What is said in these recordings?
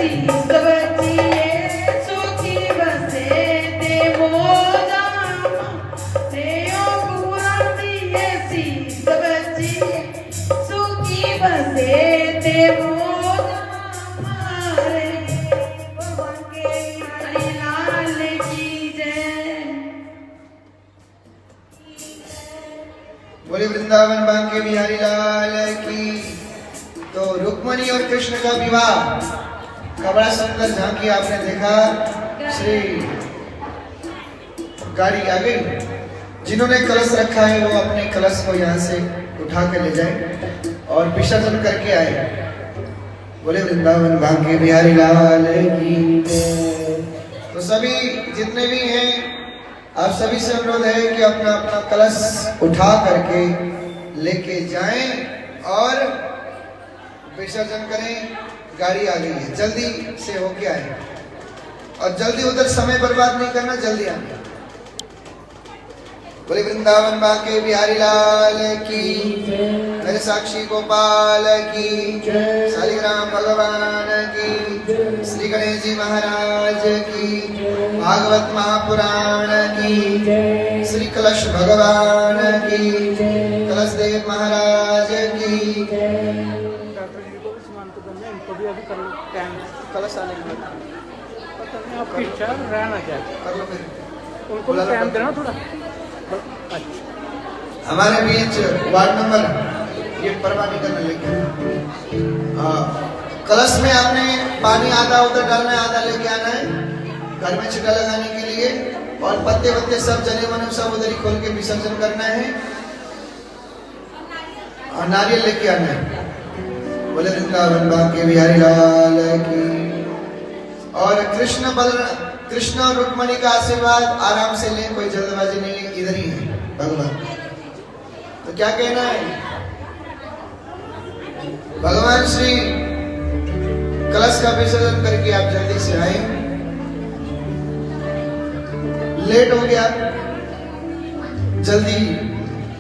शीस बचिए सुखी बसे ते मोजामा तेयो गुआ दिए शीस बचिए सुखी बसे ते मोजामा रे भगवान के हरि लाल की जय। बोले वृंदावन बांके बिहारी लाल की। तो रुक्मणी और कृष्ण का विवाह का बड़ा सुंदर झांकी आपने देखा। श्री गाड़ी आ गई, जिन्होंने कलश रखा है वो अपने कलश को यहाँ से उठा के ले जाए और विसर्जन करके आए। बोले वृंदावन बांके बिहारी लाल की। तो सभी जितने भी हैं आप सभी से अनुरोध है कि अपना अपना कलश उठा करके लेके जाएं और विसर्जन करें। गाड़ी आ गई है, जल्दी से होके आए और जल्दी उधर समय बर्बाद नहीं करना, जल्दी आना। बोले वृंदावन बांके बिहारी लाल की। मेरे साक्षी गोपाल की। शालिग्राम भगवान की। श्री गणेश जी महाराज की। भागवत महापुराण की। श्री कलश भगवान की। कलश देव महाराज की। कलश आने के बाद आपकी इच्छा रहना क्या कर लो फिर उनको टाइम देना थोड़ा। अच्छा हमारे बीच वार्ड नंबर ये परवाह नहीं करने लेके कलश में आपने पानी आधा उधर डालना है, आधा लेके आना है घर में छिटा लगाने के लिए और पत्ते वत्ते सब जने मने सब उधर ही खोल के विसर्जन करना है और नारियल लेके आना है। बोले वृंदावन बांके बिहारी लाल की। और कृष्ण और रुक्मणी का आशीर्वाद आराम से लें, कोई जल्दबाजी नहीं है, इधर ही है भगवान। तो क्या कहना है, भगवान श्री कलश का विसर्जन करके आप जल्दी से आए। लेट हो गया, जल्दी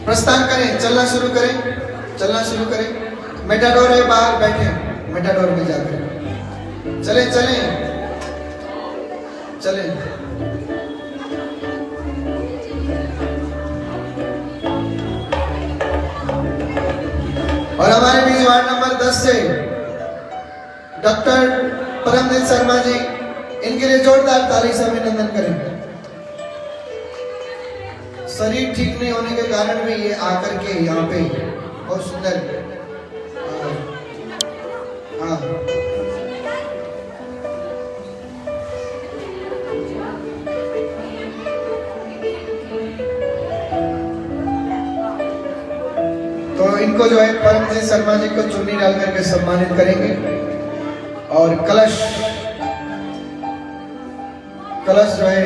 प्रस्थान करें, चलना शुरू करें, चलना शुरू करें। मेटाडोर है बाहर, बैठे मेटाडोर में जाकर चले चले चले। और हमारे बीच वार्ड नंबर 10 से डॉक्टर परमजीत शर्मा जी, इनके लिए जोरदार ताली से अभिनंदन करें। शरीर ठीक नहीं होने के कारण भी ये आकर के यहाँ पे बहुत सुंदर हाँ तो इनको जो है परमजीत शर्मा जी को चुन्नी डाल करके सम्मानित करेंगे और कलश जो है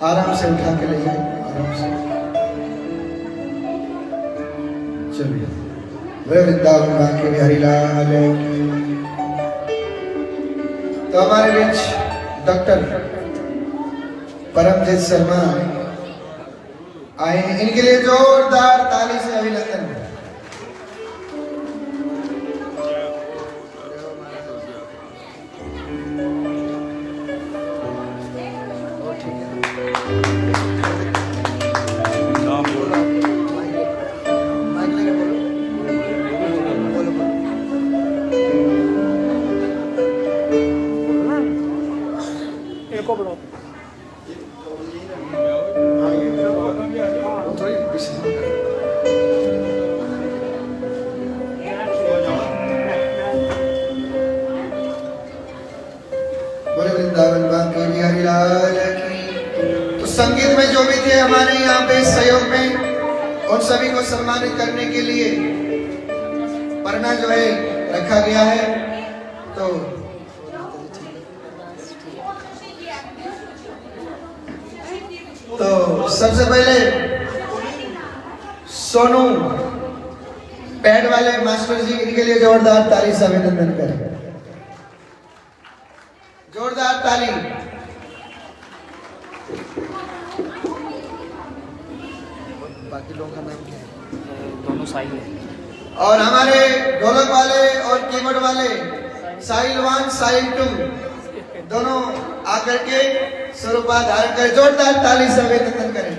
आराम से उठा के ले जाएंगे, आराम से। चलिए वृंदावन बांके बिहारी लाल की। तो हमारे बीच डॉक्टर परमजीत शर्मा आए हैं, इनके लिए जोरदार ताली से अभिनंदन। संगीत में जो भी थे हमारे यहाँ पे सहयोग में, उन सभी को सम्मानित करने के लिए परना जो है रखा गया है। तो सबसे पहले सोनू पैड वाले मास्टर जी, इनके लिए जोरदार ताली से अभिनंदन करें, जोरदार ताली। बाकी लोगों का नाम क्या है? दोनों साई है। और हमारे ढोलक वाले और कीबोर्ड वाले साहिल 1 साहिल 2 दोनों आकर के स्वरूपा धारण करें। जोरदार ताली से अभिनंदन करें।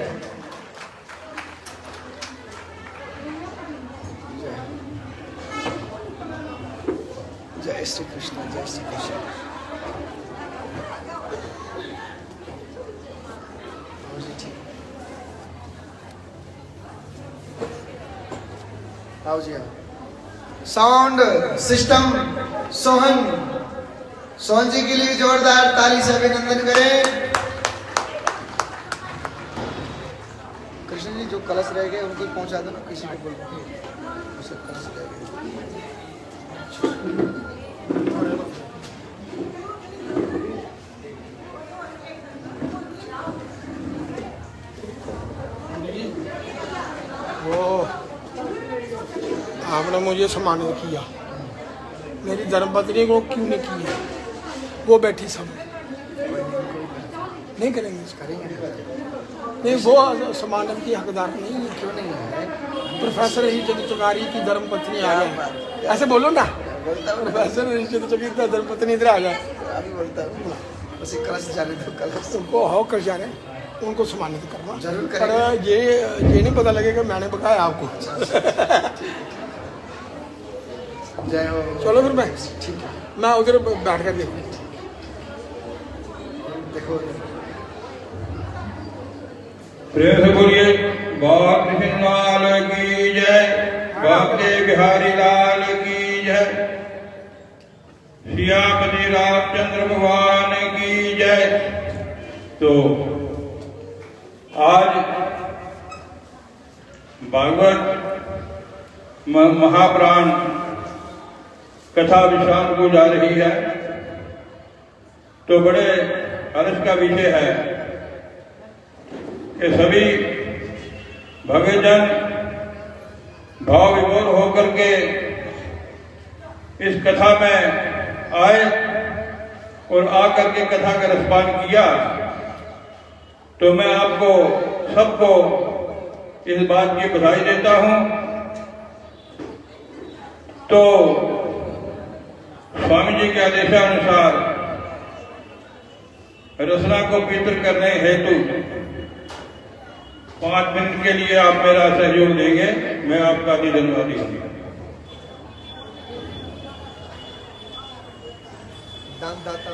जय श्री कृष्ण, जय श्री कृष्ण। आओ जी, साउंड सिस्टम सोहन जी के लिए जोरदार ताली से अभिनंदन करें। कृष्ण जी जो कलश रह गए उनको पहुंचा दो ना, किसी को बोल उसे कलश रह गए। वो आपने मुझे सम्मानित किया, मेरी धर्मपत्नी को क्यों नहीं किया? वो बैठी सब नहीं करेंगे इसका, नहीं वो सम्मानित की हकदार नहीं है। क्यों नहीं है? प्रोफेसर रिचर्ड चुगारी की धर्मपत्नी आ गए, ऐसे बोलो ना। प्रोफेसर रिचर्ड चुगारी की धर्मपत्नी इधर आ जाए, अभी बोलता हूँ उसे कलश जाने दो, कलश उनको हो कर जाने, उनको सम्मानित करना जरूर पर करेंगे। ये नहीं पता लगेगा मैंने बताया आपको। जय हो। चलो फिर मैं ठीक है, मैं उधर बैठ कर देखूँ। देखो प्रेम से बोलिए बाबा कृष्ण लाल की जय, बाके बिहारी लाल की जय, सियापति रामचंद्र भगवान की जय। तो आज भागवत महापुराण कथा विश्राम को जा रही है, तो बड़े हर्ष का विषय है कि सभी भक्तजन भाव विभोर होकर के इस कथा में आए और आकर के कथा का रसपान किया। तो मैं आपको सबको इस बात की बधाई देता हूं। तो स्वामी जी के आदेशानुसार रचना को पवित्र करने हेतु 5 मिनट के लिए आप मेरा सहयोग देंगे, मैं आपका भी धन्यवादी हूँ। दानदाता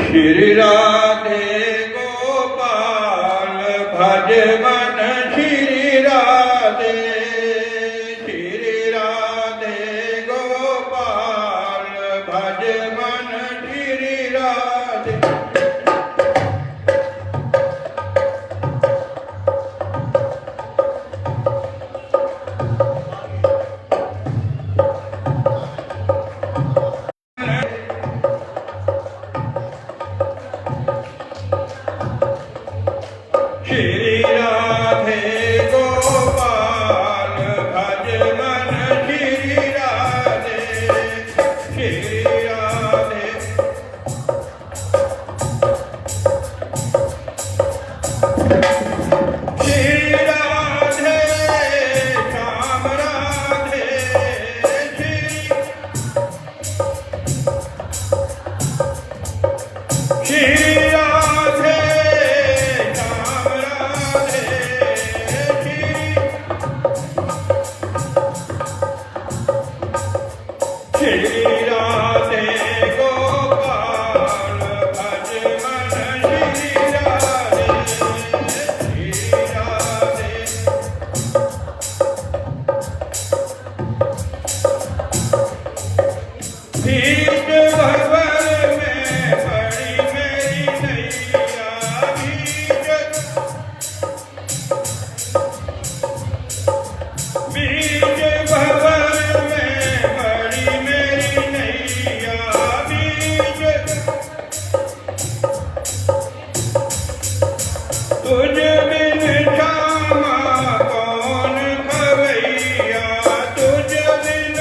श्री राधे गोपाल भज मन श्री राधे, श्री राधे गोपाल भज मन श्री राधे। श्री राधे गोपाल भज मन श्री राधे, श्री राधे। श्री राधे श्याम राधे, श्री राधे श्री राधे गोपाल भज मन श्री राधे, श्री राधे। भीत भंवर में पड़ी मेरी नैया, बीच भंवर में पड़ी मेरी नैया, बीच तुझ बिन श्यामा कौन खवैया, तुझ बिन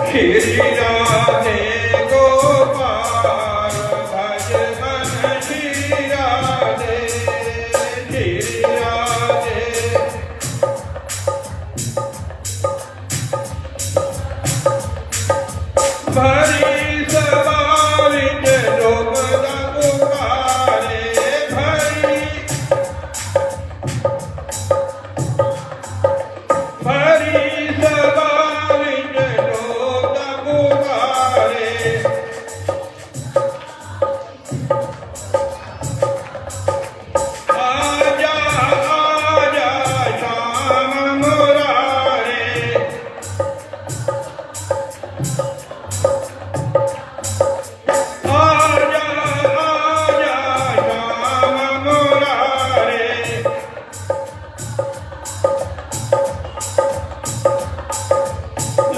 श्री राधे गोपाल भज मन श्री राधे श्री राधे भरी सवारी लोग पुकारे भरी सवारी लोग पुकारे आजा आजा श्याम मुरारे आजा आजा श्याम मुरारे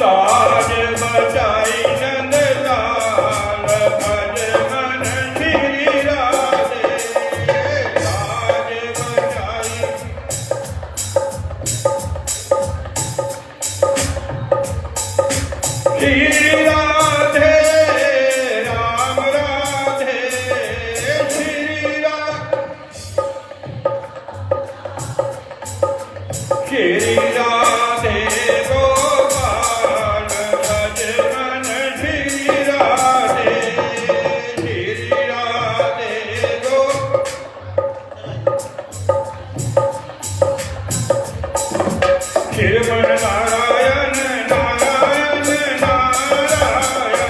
लाज बचाई नंद लाल भज मन श्री राधे लाज बचाई श्री राधे राम राधे श्री राधे गोपाल भज मन श्री राधे गो श्रीमन नारायण नारायण नारायण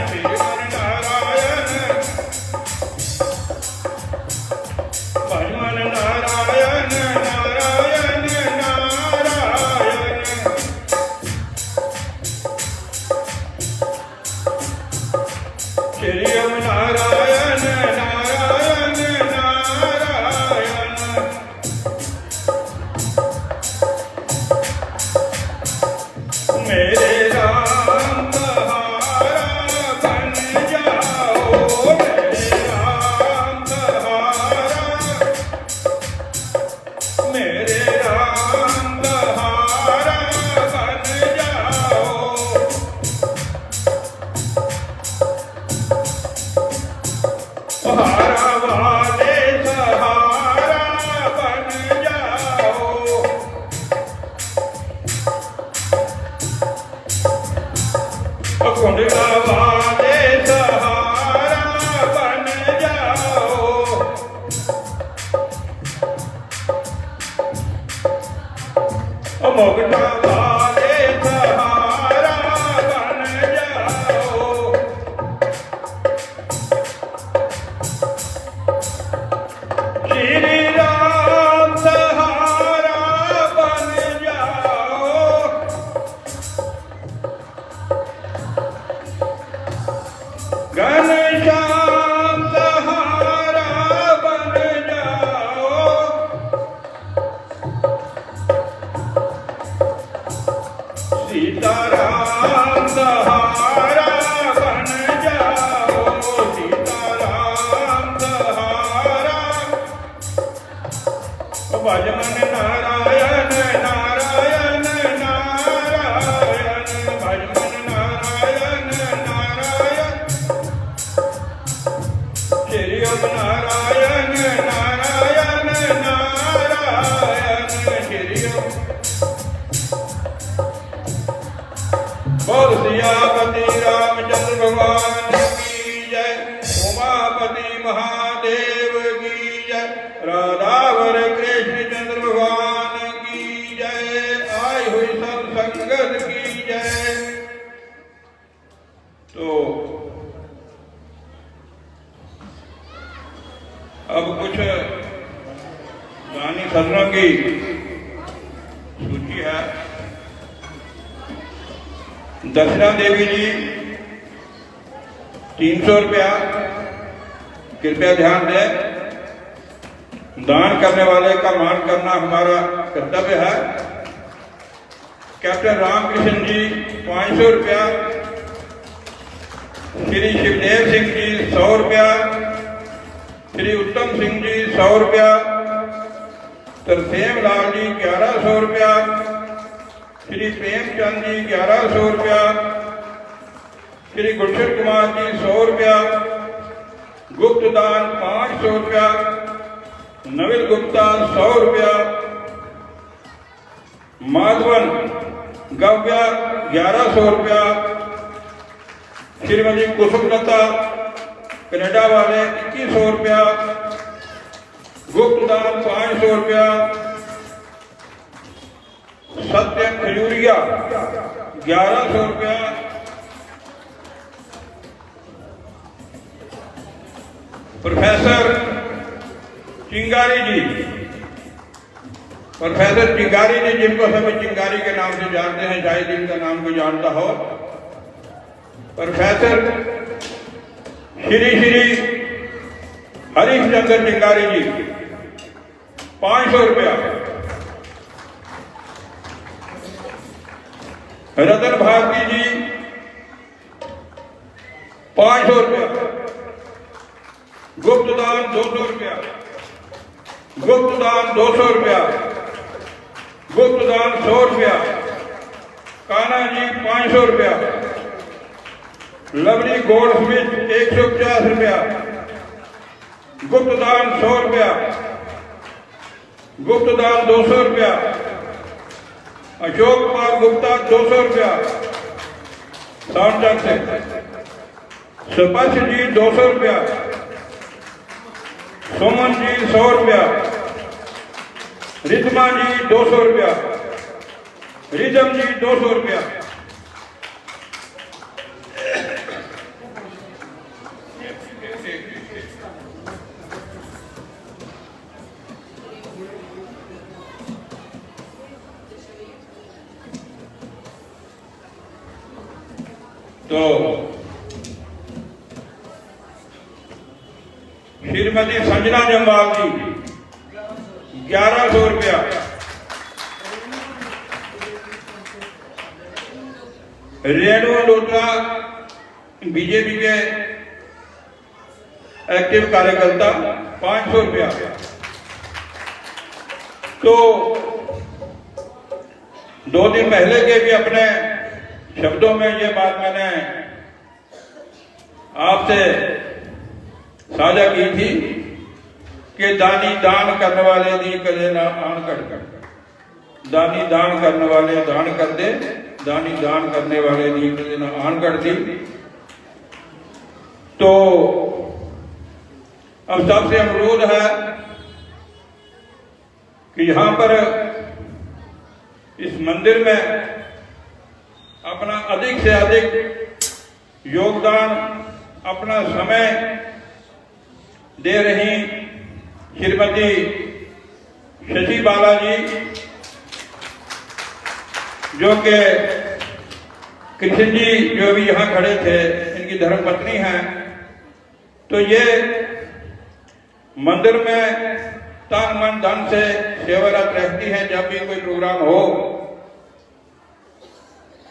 श्रीमन नारायण भजमन नारायण नारायण नारायण श्री ओम नारायण नारायण नारायण मेरे राम बहारा बन जाओ मेरे राम बहारा मेरे राम बहारा बन जाओ सहारा वाले सहारा बन जाओ कुंडला वाले सहारा बन जाओ मुगटा वाले सहारा बन जाओ श्री राम सहारा बन जाओ घनश्याम सहारा बन जाओ सीताराम सहारा बन जाओ सीताराम सहारा भजमन नारायण नारायण नारायण भजमन नारायण नारायण श्री ओम नारायण नारायण नारायण श्री ओम बोल सियापति रामचंद्र भगवान की जय उमापति महादेव की जय राधावर कृष्ण चंद्र भगवान की जय आई हुई सब संगत की जय। तो अब कुछ गानी सदनों की सूची है। दक्षिणा देवी जी 300 रुपया, कृपया ध्यान दें। दान करने वाले का मान करना हमारा कर्तव्य है। कैप्टन रामकृष्ण जी 500 रुपया, श्री शिवदेव सिंह जी 100 रुपया, श्री उत्तम सिंह जी 100 रुपया, तरसेम लाल जी 1100 रुपया, श्री प्रेमचंद जी 1100 रुपया, श्री गुलशन कुमार जी 100 रुपया, गुप्त दान 500 रुपया, नविल गुप्ता 100 रुपया, माधवन गव्या 1100 रुपया, श्रीमती कुसुमलता कनाडा वाले 2100 रुपया, गुप्त दान 500 रुपया, सत्यम खजूरिया 1100 रुपया, प्रोफेसर चिंगारी जी, प्रोफेसर चिंगारी जी जिनको सभी चिंगारी के नाम से जानते हैं, शायद इनका नाम कोई जानता हो। प्रोफेसर श्री हरीश चंद्र चिंगारी जी 500 रुपया, रतन भारती जी 500 रुपया, गुप्त दान 200 रुपया, गुप्त दान 200 रुपया, गुप्त दान 100 रुपया, कान्हा जी 500 रुपया, लवली गोल्ड स्मिथ 150 रुपया, गुप्त दान 100 रुपया, गुप्त दान 200 रुपया, अशोक कुमार गुप्ता 200 रुपया, साउंड से सुपश जी 200 रुपया, सुमन जी 100 रुपया, रितमा जी 200 रुपया, रिजम जी 200 रुपया। तो श्रीमती संजना जम्वाल जी 1100 रुपया, रेणु लोटा बीजेपी के एक्टिव कार्यकर्ता 500 रुपया। तो 2 दिन पहले के भी अपने शब्दों में ये बात मैंने आपसे साझा की थी कि दानी दान करने वाले दी करे ना आन कर, दानी दान करने वाले दान कर दे, दानी दान करने वाले दी करे ना आन कर दी। तो अब सबसे अनुरोध है कि यहां पर इस मंदिर में अपना अधिक से अधिक योगदान, अपना समय दे रही श्रीमती शशि बाला जी, जो कि कृष्ण जी जो भी यहाँ खड़े थे इनकी धर्मपत्नी हैं। तो ये मंदिर में तन मन धन से सेवारत रहती हैं। जब भी कोई प्रोग्राम हो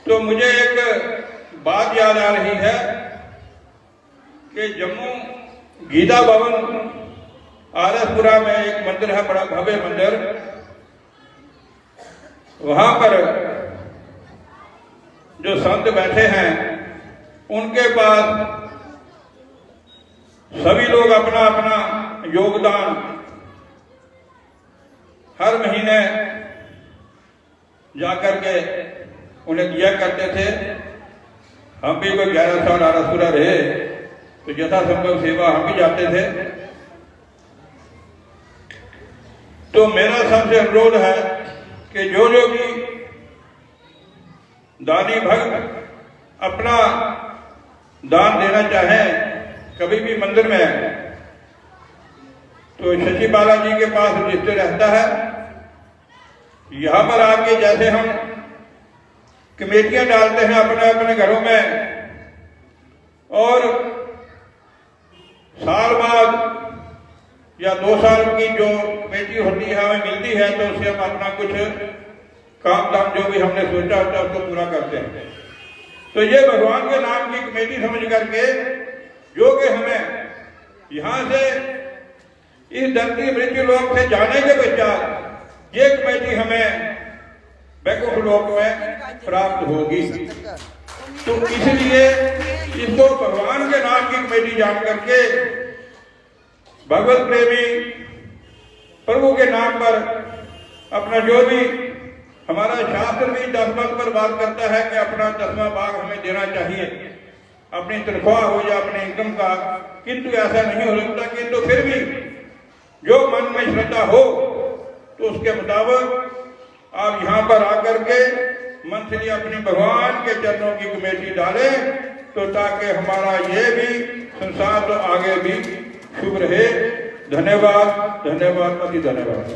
तो मुझे एक बात याद आ रही है कि जम्मू गीता भवन आरसपुरा में एक मंदिर है, बड़ा भव्य मंदिर। वहां पर जो संत बैठे हैं उनके पास सभी लोग अपना अपना योगदान हर महीने जाकर के उन्हें दिया करते थे। हम भी कोई 11 साल आरसपुरा रहे तो यथासंभव सेवा हम भी जाते थे। तो मेरा सबसे अनुरोध है कि जो भी दानी भक्त अपना दान देना चाहें कभी भी मंदिर में, तो शशि बाला जी के पास रजिस्टर रहता है। यहां पर आके जैसे हम कमेटियां डालते हैं अपने अपने घरों में, और साल बाद या 2 साल की जो कमेटी होती है हमें मिलती है, तो उससे हम अपना कुछ काम धाम जो भी हमने सोचा होता है उसको पूरा करते हैं। तो ये भगवान के नाम की कमेटी समझ करके जो कि हमें यहां से इस धरती मृत्यु लोक से जाने के पश्चात ये कमेटी हमें बैकुंठ लोक में प्राप्त होगी। तो इसलिए इसको भगवान के नाम की कमेटी जान करके भगवत प्रेमी प्रभु के नाम पर अपना जो भी हमारा शास्त्र भी 10 भाग पर बात करता है कि अपना 10वां भाग हमें देना चाहिए अपनी तनख्वाह हो या अपने इनकम का, किंतु ऐसा नहीं हो सकता। किंतु फिर भी जो मन में श्रद्धा हो तो उसके मुताबिक आप यहाँ पर आकर के मंथली अपने भगवान के चरणों की कमेटी डालें, तो ताकि हमारा ये भी संसार तो आगे भी शुभ रहे। धन्यवाद, धन्यवाद, अति धन्यवाद।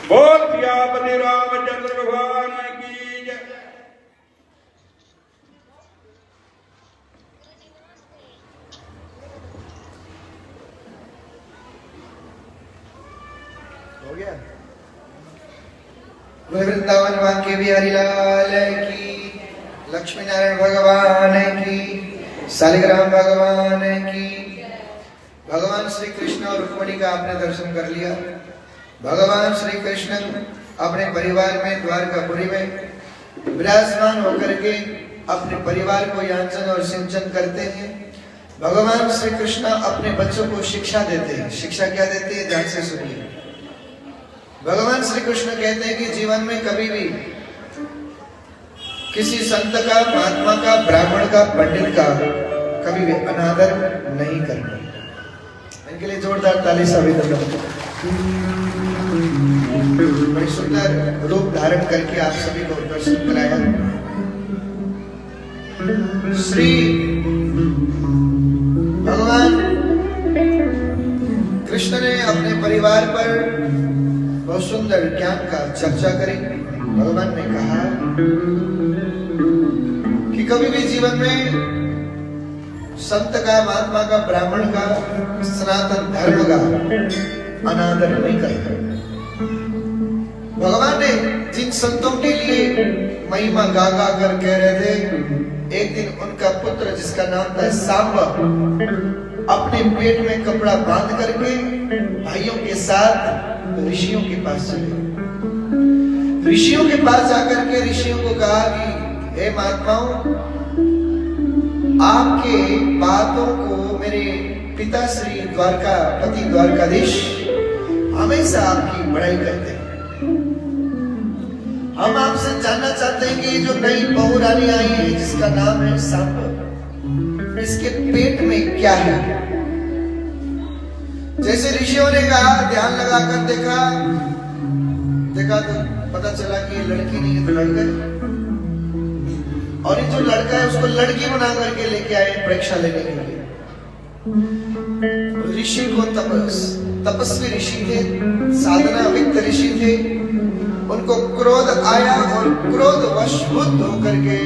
बोल सियापति रामचंद्र भगवान की जय। हो गया। वृंदावन वाक्य बिहारी लाल की, लक्ष्मी नारायण भगवान की, शालिग्राम भगवान की। भगवान श्री कृष्ण और रुक्मिणी का आपने दर्शन कर लिया। भगवान श्री कृष्ण अपने परिवार में द्वारकापुरी में विराजमान होकर के अपने परिवार को याचन और सिंचन करते हैं। भगवान श्री कृष्ण अपने बच्चों को शिक्षा देते हैं। शिक्षा क्या देते हैं, ध्यान से सुनिए। भगवान श्री कृष्ण कहते हैं कि जीवन में कभी भी किसी संत का, महात्मा का, ब्राह्मण का, पंडित का कभी भी अनादर नहीं करना। इनके लिए जोरदार ताली से अभिनंदन। बड़ी सुंदर रूप धारण करके आप सभी को दर्शन कराया। श्री भगवान कृष्ण ने अपने परिवार पर बहुत सुंदर ज्ञान का चर्चा करी। भगवान ने कहा कि कभी भी जीवन में संत का, महात्मा का, ब्राह्मण का, सनातन धर्म का अनादर नहीं करना। भगवान ने जिन संतों के लिए महिमा गा गा कर कह रहे थे, एक दिन उनका पुत्र जिसका नाम था सांब अपने पेट में कपड़ा बांध करके भाइयों के साथ ऋषियों के पास चले। ऋषियों के पास जाकर के ऋषियों को कहा कि हे महात्माओं, आपके बातों को मेरे पिता श्री द्वारकापति द्वारकाधीश हमेशा आपकी बड़ाई करते हैं। हम आपसे जानना चाहते हैं कि ये जो नई बहू रानी आई है जिसका नाम है सांब, इसके पेट में क्या है। जैसे ऋषियों ने कहा, ध्यान लगाकर देखा तो पता चला कि ये लड़की नहीं है तो लड़का है, और ये जो लड़का है उसको लड़की बना करके लेके आए परीक्षा लेने के लिए। ऋषि को तपस्वी ऋषि थे, साधना वित्त ऋषि थे। उनको क्रोध आया और क्रोध वशभूत होकर के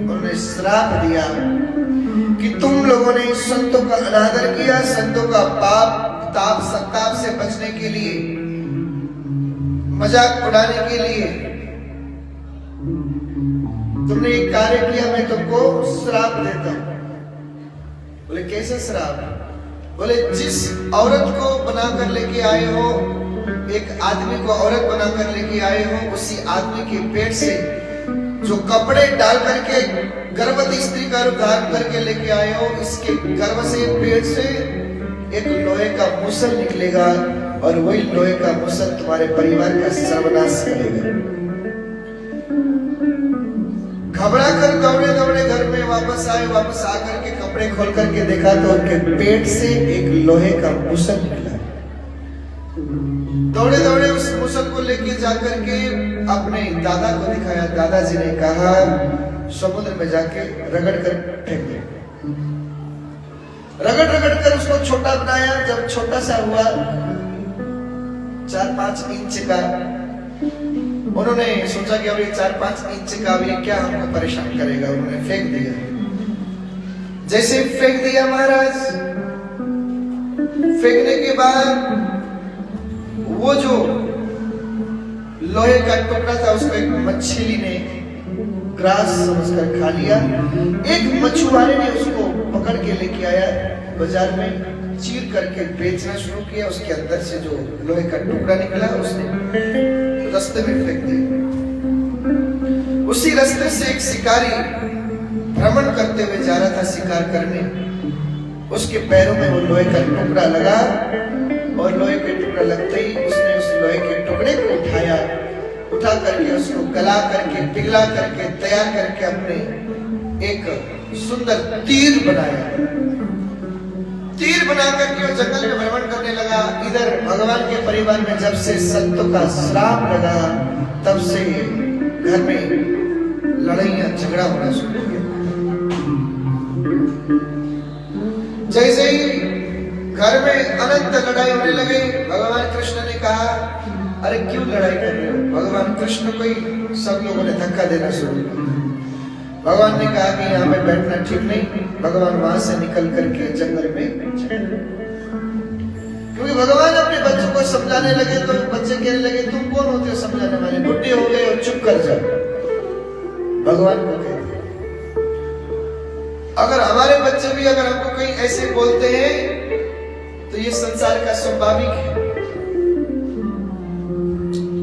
उन्होंने श्राप दिया कि तुम लोगों ने संतों का अनादर किया, संतों का पाप ताप संताप से बचने के लिए, मजाक उड़ाने के लिए तुमने एक कार्य किया, मैं तुमको श्राप देता हूं। बोले कैसे श्राप? बोले जिस औरत को बनाकर लेके आए हो, एक आदमी को औरत बनाकर लेके आए हो, उसी आदमी के पेट से जो कपड़े डाल करके गर्भवती स्त्री का रूप धारण करके लेके आए हो, इसके गर्भ से, पेट से एक लोहे का मुसल निकलेगा और वही लोहे का मुसल तुम्हारे परिवार का सर्वनाश करेगा। घबरा कर दौड़े दौड़े घर में वापस आए। वापस आकर के कपड़े खोल करके देखा तो उनके पेट से एक लोहे का मुसल निकला। दौड़े दौड़े उस मुसल को लेके जाकर के अपने दादा को दिखाया। दादाजी ने कहा समुद्र में जाके रगड़ कर फेंक दे। रगड़ कर उसको छोटा बनाया। जब छोटा सा हुआ 4-5 इंच का, उन्होंने सोचा कि अब ये 4-5 इंच का अब ये क्या हमको परेशान करेगा, उन्होंने फेंक दिया। जैसे फेंक दिया महाराज, फेंकने के बाद वो जो लोहे का टुकड़ा था उसको एक मछली ने ग्रास समझकर खा लिया। एक मछुआरे ने उसको पकड़ के लेके आया, बाजार में चीर करके बेचना शुरू किया। उसके अंदर से जो लोहे का टुकड़ा निकला उसने रास्ते में फेंक दिया। उसी रास्ते से एक शिकारी भ्रमण करते हुए जा रहा था शिकार करने, उसके पैरों में वो लोहे का टुकड़ा लगा और लोहे के टुकड़ा लगते ही उसने उस लोहे के टुकड़े को उठा करके उसको गला करके पिघला करके तैयार करके अपने एक सुंदर तीर बनाया। तीर बना करके वो जंगल में भ्रमण करने लगा। इधर भगवान के परिवार में जब से संतों का श्राप लगा तब से घर में लड़ाइयां झगड़ा होना शुरू हो गया। जैसे ही घर में अनंत लड़ाई होने लगे, भगवान कृष्ण ने कहा, अरे क्यों लड़ाई कर रहे हो? भगवान कृष्ण को ही सब लोगों ने धक्का देना शुरू किया। भगवान ने कहा कि यहाँ पे बैठना ठीक नहीं। भगवान वहां से निकल करके जंगल में चले, क्योंकि भगवान अपने बच्चों को समझाने लगे तो बच्चे कहने लगे, तुम कौन होते हो समझाने वाले, बुढ़े हो गए और चुप कर जाओ। भगवान को कहते, अगर हमारे बच्चे भी अगर हमको कहीं ऐसे बोलते हैं तो ये संसार का स्वाभाविक है,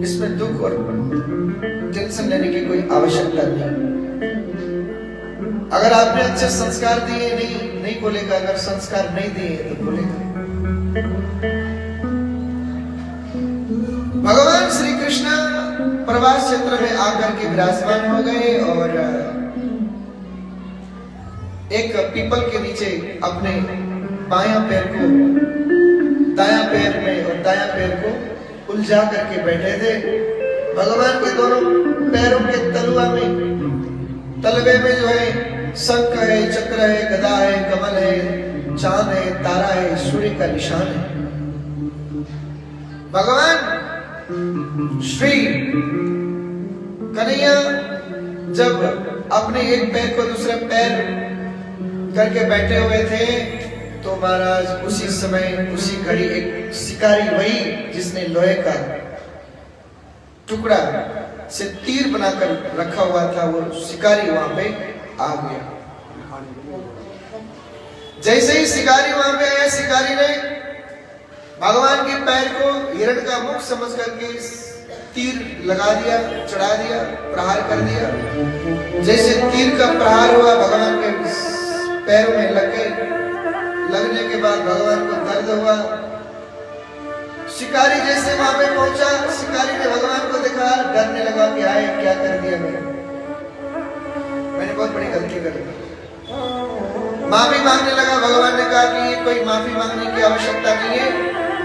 इसमें दुख और टेंशन लेने की कोई आवश्यकता नहीं। अगर आपने अच्छे संस्कार दिए नहीं बोलेगा, अगर संस्कार नहीं दिए तो बोलेगा। भगवान श्री कृष्ण प्रवास क्षेत्र में आकर के विराजमान हो गए और एक पीपल के नीचे अपने बायां पैर को दायां पैर में और दायां पैर को उलझा करके बैठे थे। भगवान के दोनों पैरों के तलवे में जो है शंख है, चक्र है, गदा है, कमल है, चांद है, तारा है, सूर्य का निशान है। भगवान श्री कन्हैया जब अपने एक पैर को दूसरे पैर करके बैठे हुए थे तो महाराज उसी समय उसी घड़ी एक शिकारी, वही जिसने लोहे का टुकड़ा से तीर बनाकर रखा हुआ था, वो शिकारी वहां पे आ गया। जैसे ही शिकारी वहां पे आया, शिकारी ने भगवान के पैर को हिरण का मुख समझ करके तीर लगा दिया, चढ़ा दिया, प्रहार कर दिया। जैसे तीर का प्रहार हुआ भगवान के पैरों में लग गए। लगने के बाद भगवान को दर्द हुआ। शिकारी जैसे वहां पे पहुंचा, शिकारी ने भगवान को देखा, डरने लगा कि आए क्या कर दिया मैंने बहुत बड़ी गलती कर दी। माफी मांगने लगा। भगवान ने कहा कि ये कोई माफी मांगने की आवश्यकता नहीं है,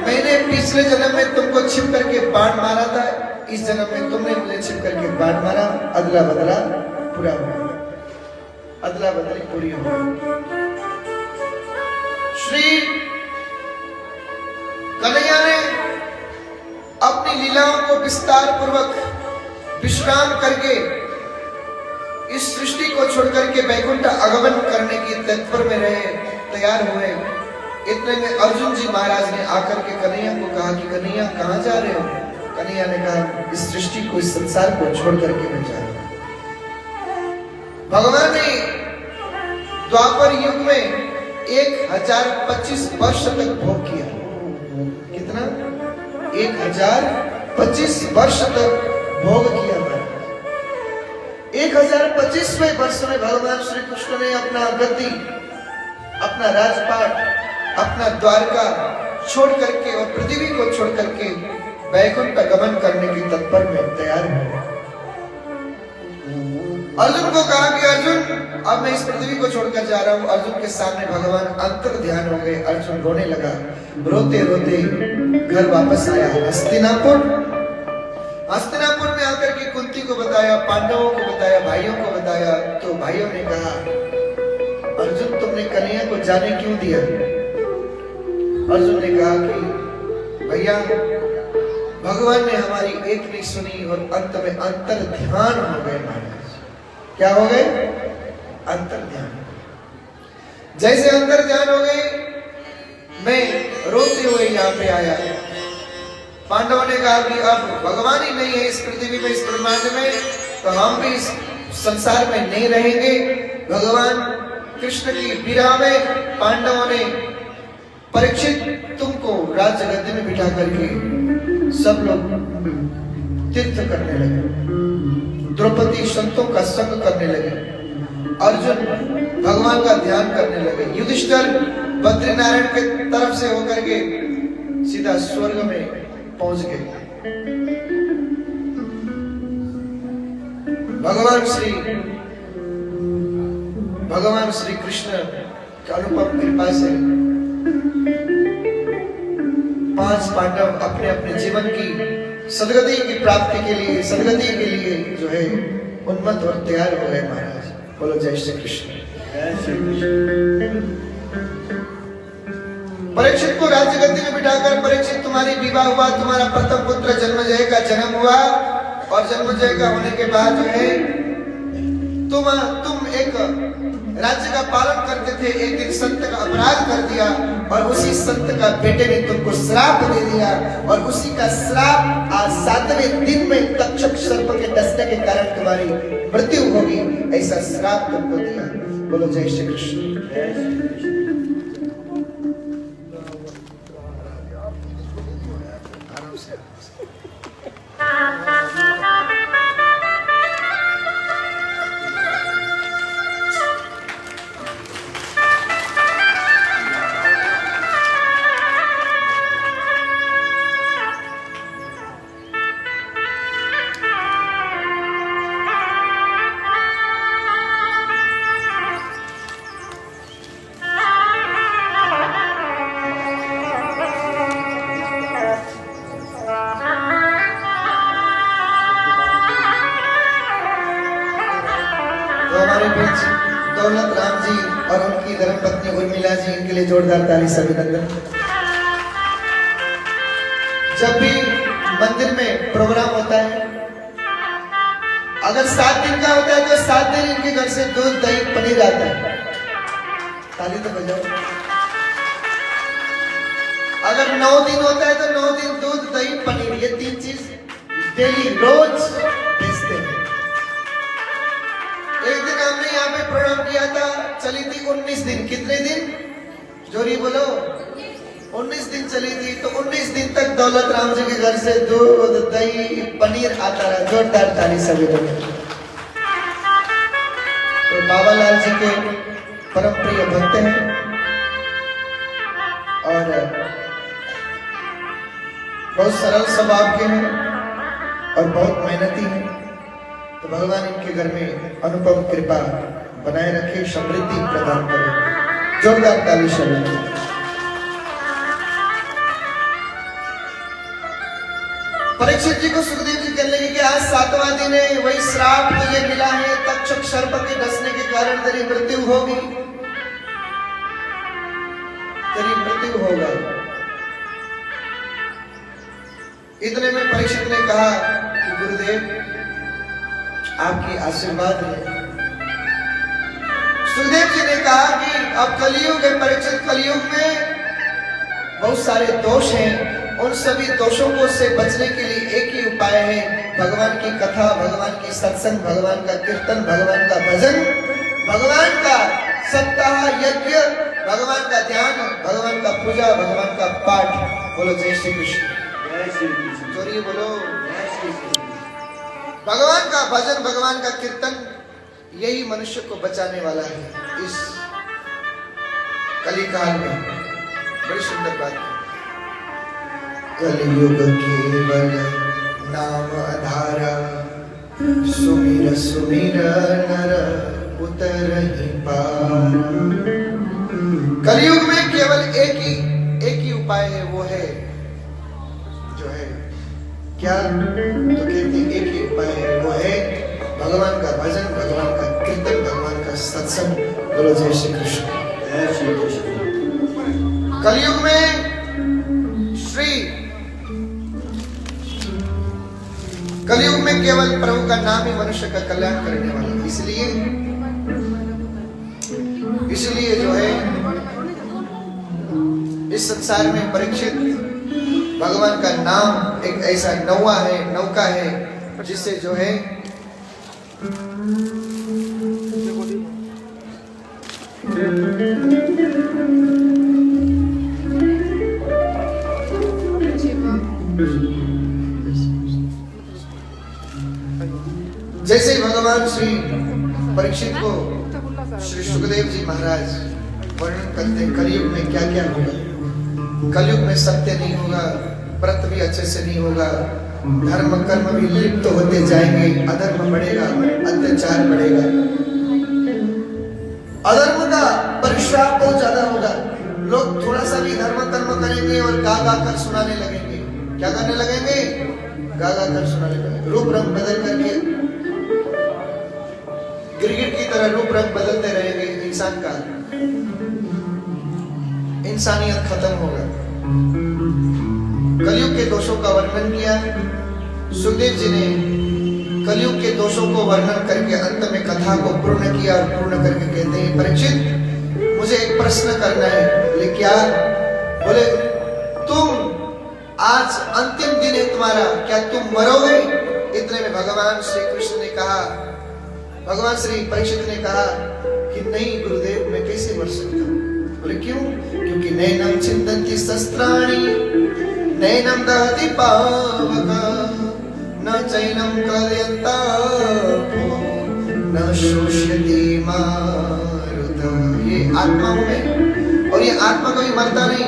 मैंने पिछले जन्म में तुमको छिप करके बाण मारा था, इस जन्म में तुमने मुझे छिप करके बाण मारा, अदला बदला पूरा हो गया, अदला बदली पूरी हो गई। श्री कन्हैया ने अपनी लीलाओं को विस्तार पूर्वक विश्राम करके इस सृष्टि को छोड़कर के वैकुंठ आगमन करने की तत्पर में रहे, तैयार हुए। इतने में अर्जुन जी महाराज ने आकर के कन्हैया को कहा कि कन्हैया कहाँ जा रहे हो? कन्हैया ने कहा इस सृष्टि को, इस संसार को छोड़ करके मैं जा रहा हूं। भगवान ने द्वापर युग में 1025 वर्ष तक भोग किया। कितना? 1025 वर्ष तक भोग किया। 1025वें वर्ष में भगवान श्री कृष्ण ने अपना गद्दी, अपना राजपाट, अपना द्वारका छोड़ करके और पृथ्वी को छोड़ करके वैकुंठ का गमन करने की तत्पर में तैयार हुए। अर्जुन को कहा कि अर्जुन अब मैं इस पृथ्वी को छोड़कर जा रहा हूं। अर्जुन के सामने भगवान अंतर ध्यान हो गए। अर्जुन रोने लगा। रोते रोते घर वापस आया हस्तिनापुर। हस्तिनापुर में आकर के कुंती को बताया, पांडवों को बताया, भाइयों को बताया, तो भाइयों ने कहा अर्जुन तुमने कन्हैया को जाने क्यों दिया? अर्जुन ने कहा कि भैया भगवान ने हमारी एक नहीं सुनी और अंत में अंतर ध्यान हो गए। महाराज क्या हो गए? अंतर ध्यान। जैसे अंतर ध्यान हो गए, मैं रोते हुए यहाँ पे आया। पांडवों ने कहा कि अब भगवान ही नहीं है इस पृथ्वी में, इस ब्रह्मांड में, तो हम भी इस संसार में नहीं रहेंगे। भगवान कृष्ण की विरह में पांडवों ने परीक्षित तुमको राज्य गद्दी में बिठा करके सब लोग तीर्थ करने लगे, द्रौपदी संतों का संग करने लगे। अर्जुन भगवान का ध्यान करने लगे। युधिष्ठिर बद्रीनारायण के तरफ से होकर के सीधा स्वर्ग में पहुंच गए। भगवान श्री कृष्ण की अनुपम कृपा से 5 पांडव अपने अपने जीवन की सदगति की प्राप्ति के लिए, सदगति के लिए जो है उन्मत्त और तैयार हो गए। महाराज बोलो जय श्री कृष्ण। परीक्षित को राज्य गद्दी में बिठाकर, परीक्षित तुम्हारी विवाह हुआ, तुम्हारा प्रथम पुत्र जन्मजय का जन्म हुआ और जन्मजय का होने के बाद जो है तुम एक राज्य का पालन करते थे। एक दिन संत का अपराध कर दिया और उसी संत का बेटे ने तुमको श्राप दे दिया और उसी का श्राप आज 7वें दिन में तक्षक सर्प के डसने के कारण तुम्हारी मृत्यु होगी, ऐसा श्राप तुमको दिया। बोलो जय श्री कृष्ण। दौलत राम जी और उनकी धर्मपत्नी उर्मिला जी, इनके लिए जोरदार ताली से अभिनंदन। जब भी मंदिर में प्रोग्राम होता है, अगर 7 दिन का होता है तो 7 दिन इनके घर से दूध दही पनीर आता है। ताली तो बजाओ। अगर 9 दिन होता है तो 9 दिन दूध दही पनीर, ये 3 चीज डेली रोज बेचते हैं। एक दिन हमने यहाँ पे प्रोग्राम किया था, चली थी 19 दिन। कितने दिन जोरी बोलो? 19 दिन चली थी। तो 19 दिन तक दौलत राम जी के घर से दूध दही पनीर आता रहा। जोरदार ताली सभी लोग। तो बाबा लाल जी के परम प्रिय भक्त हैं और बहुत सरल स्वभाव के हैं और बहुत मेहनती हैं। तो भगवान इनके घर में अनुपम कृपा बनाए रखे, समृद्धि प्रदान करे। जोरदार ताली से। परीक्षित जी को सुखदेव जी कहने लगे कि आज 7वां दिन है, वही श्राप तुझे मिला है, तक्षक सर्प के डसने के कारण तेरी मृत्यु होगी, तेरी मृत्यु होगा। इतने में परीक्षित ने कहा कि गुरुदेव आपकी आशीर्वाद है। सुखदेव जी ने कहा कि अब कलयुग है परीक्षित, कलयुग में बहुत सारे दोष हैं, उन सभी दोषों को से बचने के लिए एक ही उपाय है, भगवान की कथा, भगवान की सत्संग, भगवान का कीर्तन, भगवान का भजन, भगवान का सप्ताह यज्ञ, भगवान का ध्यान, भगवान का पूजा, भगवान का पाठ। बोलो जय श्री कृष्ण। जय श्री कृष्ण। जोरिए बोलो जय श्री कृष्ण। भगवान का भजन, भगवान का कीर्तन, यही मनुष्य को बचाने वाला है इस कलिकाल में। बड़ी सुंदर बात है। कलयुग केवल नाम आधारा, सुमिर सुमिर नर उतरहि पार। कलयुग में केवल एक ही उपाय है, वो है जो है क्या? तो कहते हैं एक ही उपाय है, वो है भगवान का भजन, भगवान का कीर्तन, भगवान का सत्संग। बोलो जय श्री कृष्ण। जय श्री कृष्ण। कलयुग में कलयुग में केवल प्रभु का नाम ही मनुष्य का कल्याण करने वाला है। इसलिए जो है इस संसार में परीक्षित भगवान का नाम एक ऐसा नौका है जिससे जो है जैसे भगवान श्री परीक्षित को श्री सुखदेव जी महाराज वर्णन करते हैं कलयुग में क्या क्या होगा। कलयुग में सत्य नहीं होगा, व्रत भी अच्छे से नहीं होगा, धर्म कर्म भी लिप्त होते जाएंगे, अधर्म बढ़ेगा, अत्याचार बढ़ेगा, अधर्म का परिश्राप बहुत ज्यादा होगा। लोग थोड़ा सा भी धर्म कर्म करेंगे और गा गा कर सुनाने लगेंगे। क्या करने लगेंगे? गा गा कर सुनाने लगेंगे। रूप रंग बदल करके गिरगिट की तरह रूप रंग बदलते रहेंगे। इंसान का इंसानियत खत्म होगा। कलयुग के दोषों का वर्णन किया सुखदेव जी ने। कलयुग के दोषों को वर्णन करके अंत में कथा को पूर्ण किया और पूर्ण करके कहते हैं, परीक्षित मुझे एक प्रश्न करना है। बोले क्या? बोले तुम आज अंतिम दिन है तुम्हारा, क्या तुम मरोगे? इतने में भगवान श्री कृष्ण ने कहा, भगवान श्री परीक्षित ने कहा कि नहीं गुरुदेव, मैं कैसे मर सकता हूँ? बोले क्यों? क्योंकि नैनम चिंतन्ति शस्त्राणि नैनम दहति पावका न चैनम कलयन्तापो न शोष्यति मारुत। ये आत्मा हूं मैं, और ये आत्मा कभी मरता नहीं।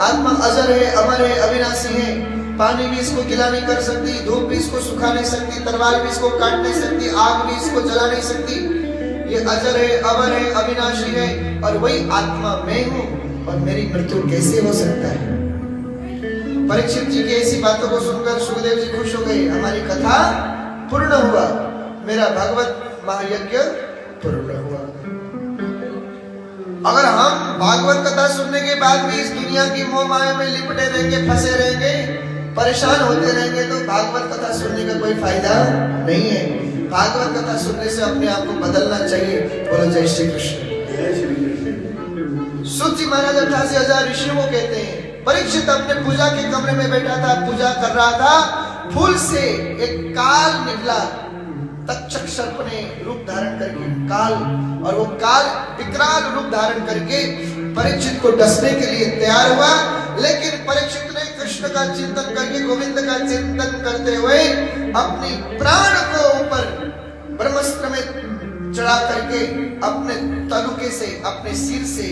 आत्मा अजर है, अमर है, अविनाशी है। पानी भी इसको गिला नहीं कर सकती, धूप भी इसको सुखा नहीं सकती, तलवार भी इसको काट नहीं सकती, आग भी इसको जला नहीं सकती। ये अजर है, अमर है, अविनाशी है, और वही आत्मा मैं हूँ, और मेरी मृत्यु कैसे हो सकता है? परीक्षित जी की ऐसी बातों को सुनकर सुखदेव जी खुश हो गए। हमारी कथा पूर्ण हुआ, मेरा भागवत महायज्ञ पूर्ण हुआ। अगर हम भागवत कथा सुनने के बाद भी इस दुनिया की मोह माया में लिपटे रहेंगे, फंसे रहेंगे, परेशान होते रहेंगे, तो भागवत कथा सुनने का कोई फायदा नहीं है। भागवत कथा सुनने से अपने आप को बदलना चाहिए। बोलो जय श्री कृष्ण। सूत जी महाराज 88,000 ऋषियों को कहते हैं। परीक्षित अपने पूजा के कमरे में बैठा था, पूजा कर रहा था, फूल से एक काल निकला। तक्षक सर्प ने रूप धारण करके काल, और वो काल विकराल रूप धारण करके परीक्षित को डसने के लिए तैयार हुआ। लेकिन परीक्षित ने कृष्ण का चिंतन करके, गोविंद का चिंतन करते हुए अपनी प्राण को ऊपर ब्रह्मास्त्र में चढ़ा करके अपने तलुके से, अपने सिर से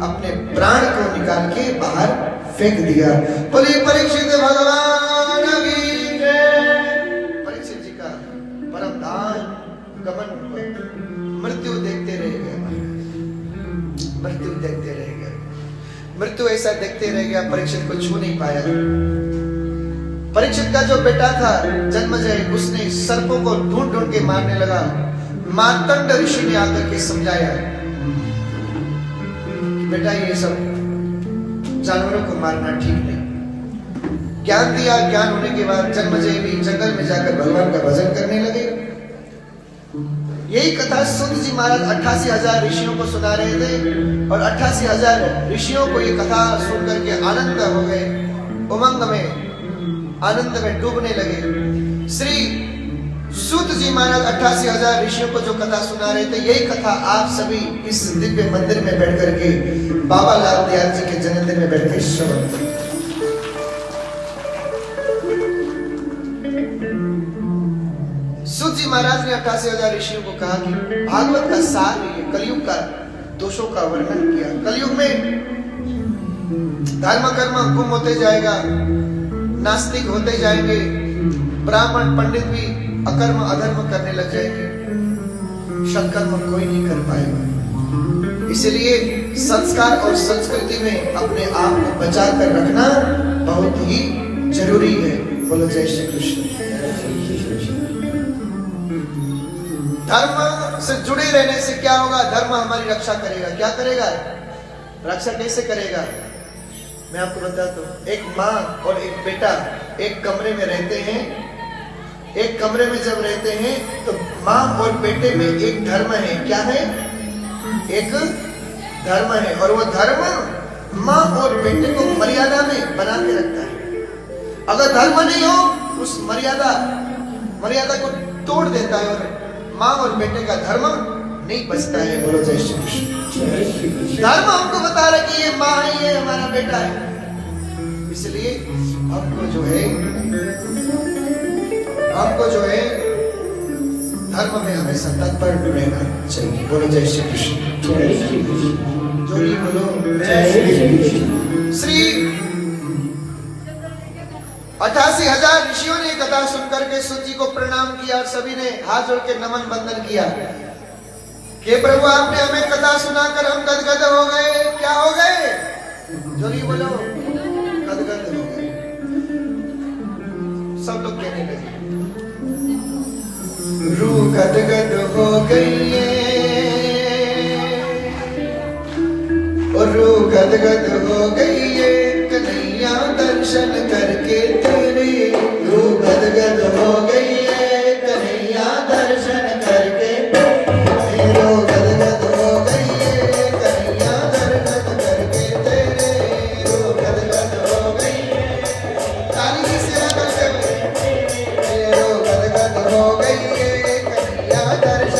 अपने प्राण को निकाल के बाहर फेंक दिया। बोलिए परीक्षित भगवान की जय। परीक्षित जी का परम धाम गमन हुआ। मृत्यु देखते रह गए, मृत्यु देखते रह गए, मृत्यु ऐसा देखते रह गया, परीक्षित को छू नहीं पाया। परीक्षित का जो बेटा था जन्मजय, उसने सर्पों को ढूंढ ढूंढ के मारने लगा। मार्तंड ऋषि ने आकर के समझाया, बेटा ये सब जानवरों को मारना ठीक नहीं। ज्ञान दिया। ज्ञान होने के बाद जन्मजय भी जंगल में जाकर भगवान का भजन करने लगे। यही कथा सूत जी महाराज 88,000 ऋषियों को सुना रहे थे, और 88,000 ऋषियों को ये कथा सुन करके आनंद हो गए, उमंग में, आनंद में डूबने लगे। श्री सूत जी महाराज 88,000 ऋषियों को जो कथा सुना रहे थे, यही कथा आप सभी इस दिव्य मंदिर में बैठ करके बाबा लाल दयाल जी के जन्मदिन में बैठ कर श्रवण करें। सूत जी महाराज ने 88,000 ऋषियों को कहा कि भागवत का सार ये कलयुग का दोषों का वर्णन किया। कलयुग में धर्म कर्म गुम होते जाएगा, नास्तिक होते जाएंगे, ब्राह्मण पंडित भी अकर्म अधर्म करने लग जाएंगे, सत्कर्म कोई नहीं कर पाएगा। इसलिए संस्कार और संस्कृति में अपने आप को बचा कर रखना बहुत ही जरूरी है। बोलो जय श्री कृष्ण। धर्म से जुड़े रहने से क्या होगा? धर्म हमारी रक्षा करेगा। क्या करेगा? रक्षा कैसे करेगा? मैं आपको बताता हूँ। एक माँ और एक बेटा एक कमरे में रहते हैं। एक कमरे में जब रहते हैं तो माँ और बेटे में एक धर्म है। क्या है? एक धर्म है, और वो धर्म माँ और बेटे को मर्यादा में बना के रखता है। अगर धर्म नहीं हो, उस मर्यादा को तोड़ देता है, और माँ और बेटे का धर्म नहीं बचता है। बोलो जय श्री कृष्ण। धर्म हमको बता रहा है कि ये माँ है, ये हमारा बेटा है। इसलिए हमको जो है धर्म में हमेशा तत्पर रहना चाहिए। बोलो जय श्री कृष्ण। जोड़ी बोलो जय श्री कृष्ण। श्री 88,000 ऋषियों ने कथा सुनकर के सूत जी को प्रणाम किया और सभी ने हाथ जोड़ के नमन बंदन किया कि प्रभु आपने हमें कथा सुनाकर हम गदगद हो गए। क्या हो गए? जोड़ी बोलो गदगद हो गए। सब लोग कहने लगे रूह गदगद हो गई और रूह गदगद हो गई है कन्हैया दर्शन करके तेरे। रूह गदगद हो गई है कन्हैया दर्शन करके। रूह गदगद हो गई है कन्हैया दर्शन करके तेरे। रूह गदगद हो गई है। ताली की सेवा करते हुए रूह गदगद हो गई है कन्हैया दर्शन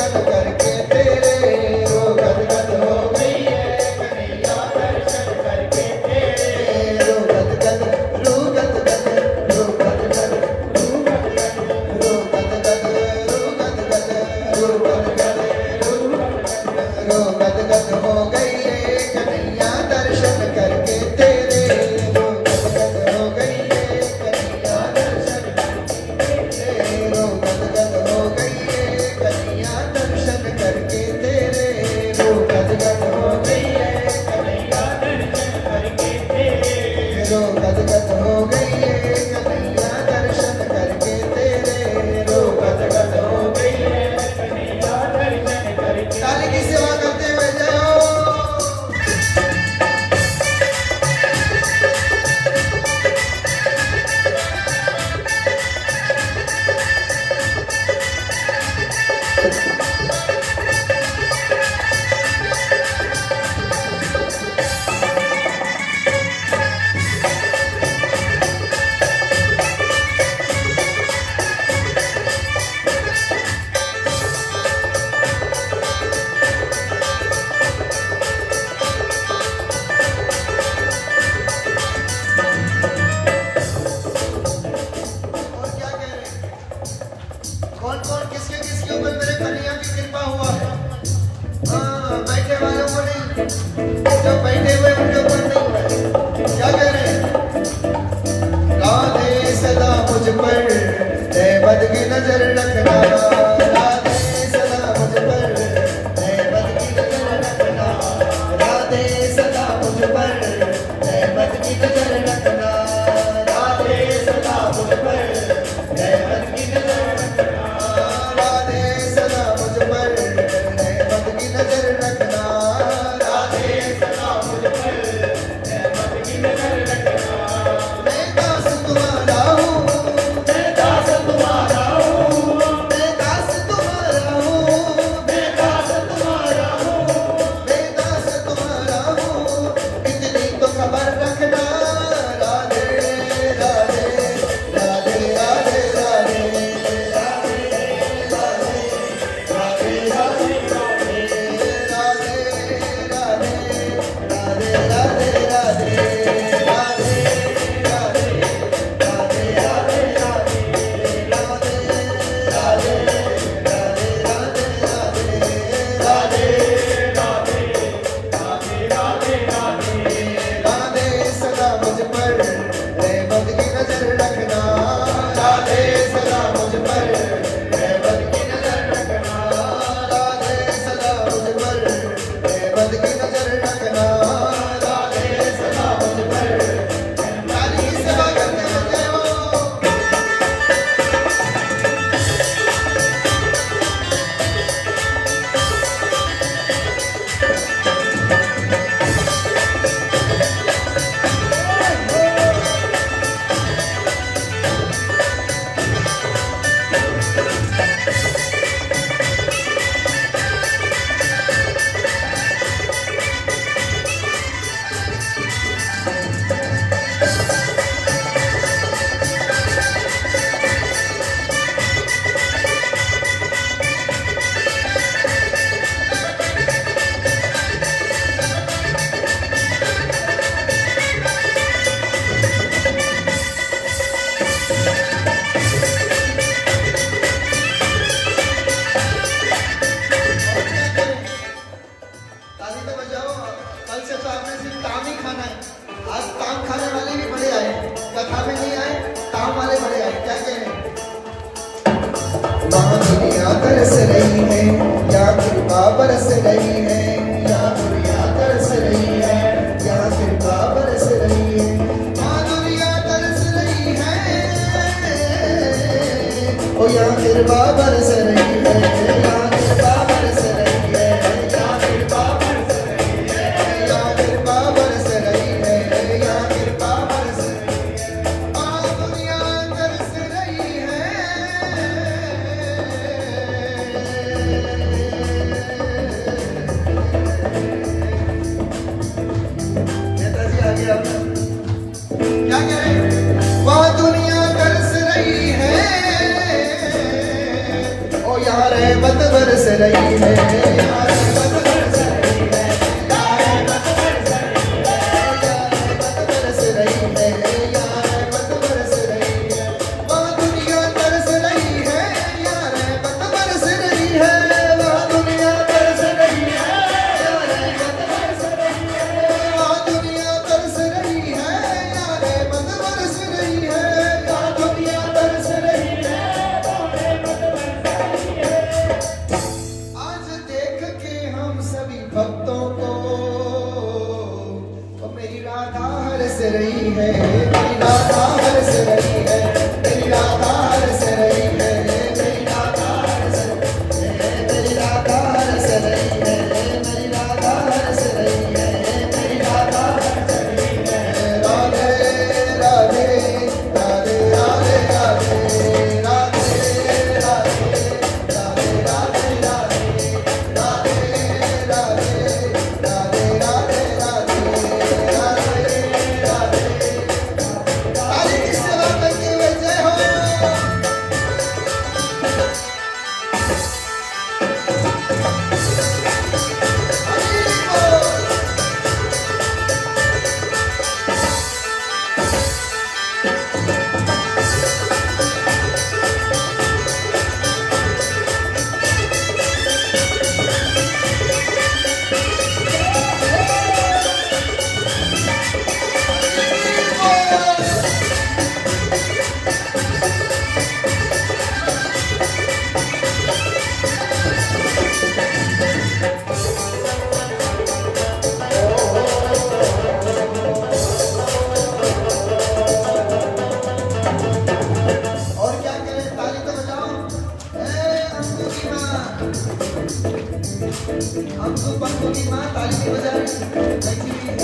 हम तो पंखों की माँ ताली नहीं बजा रही,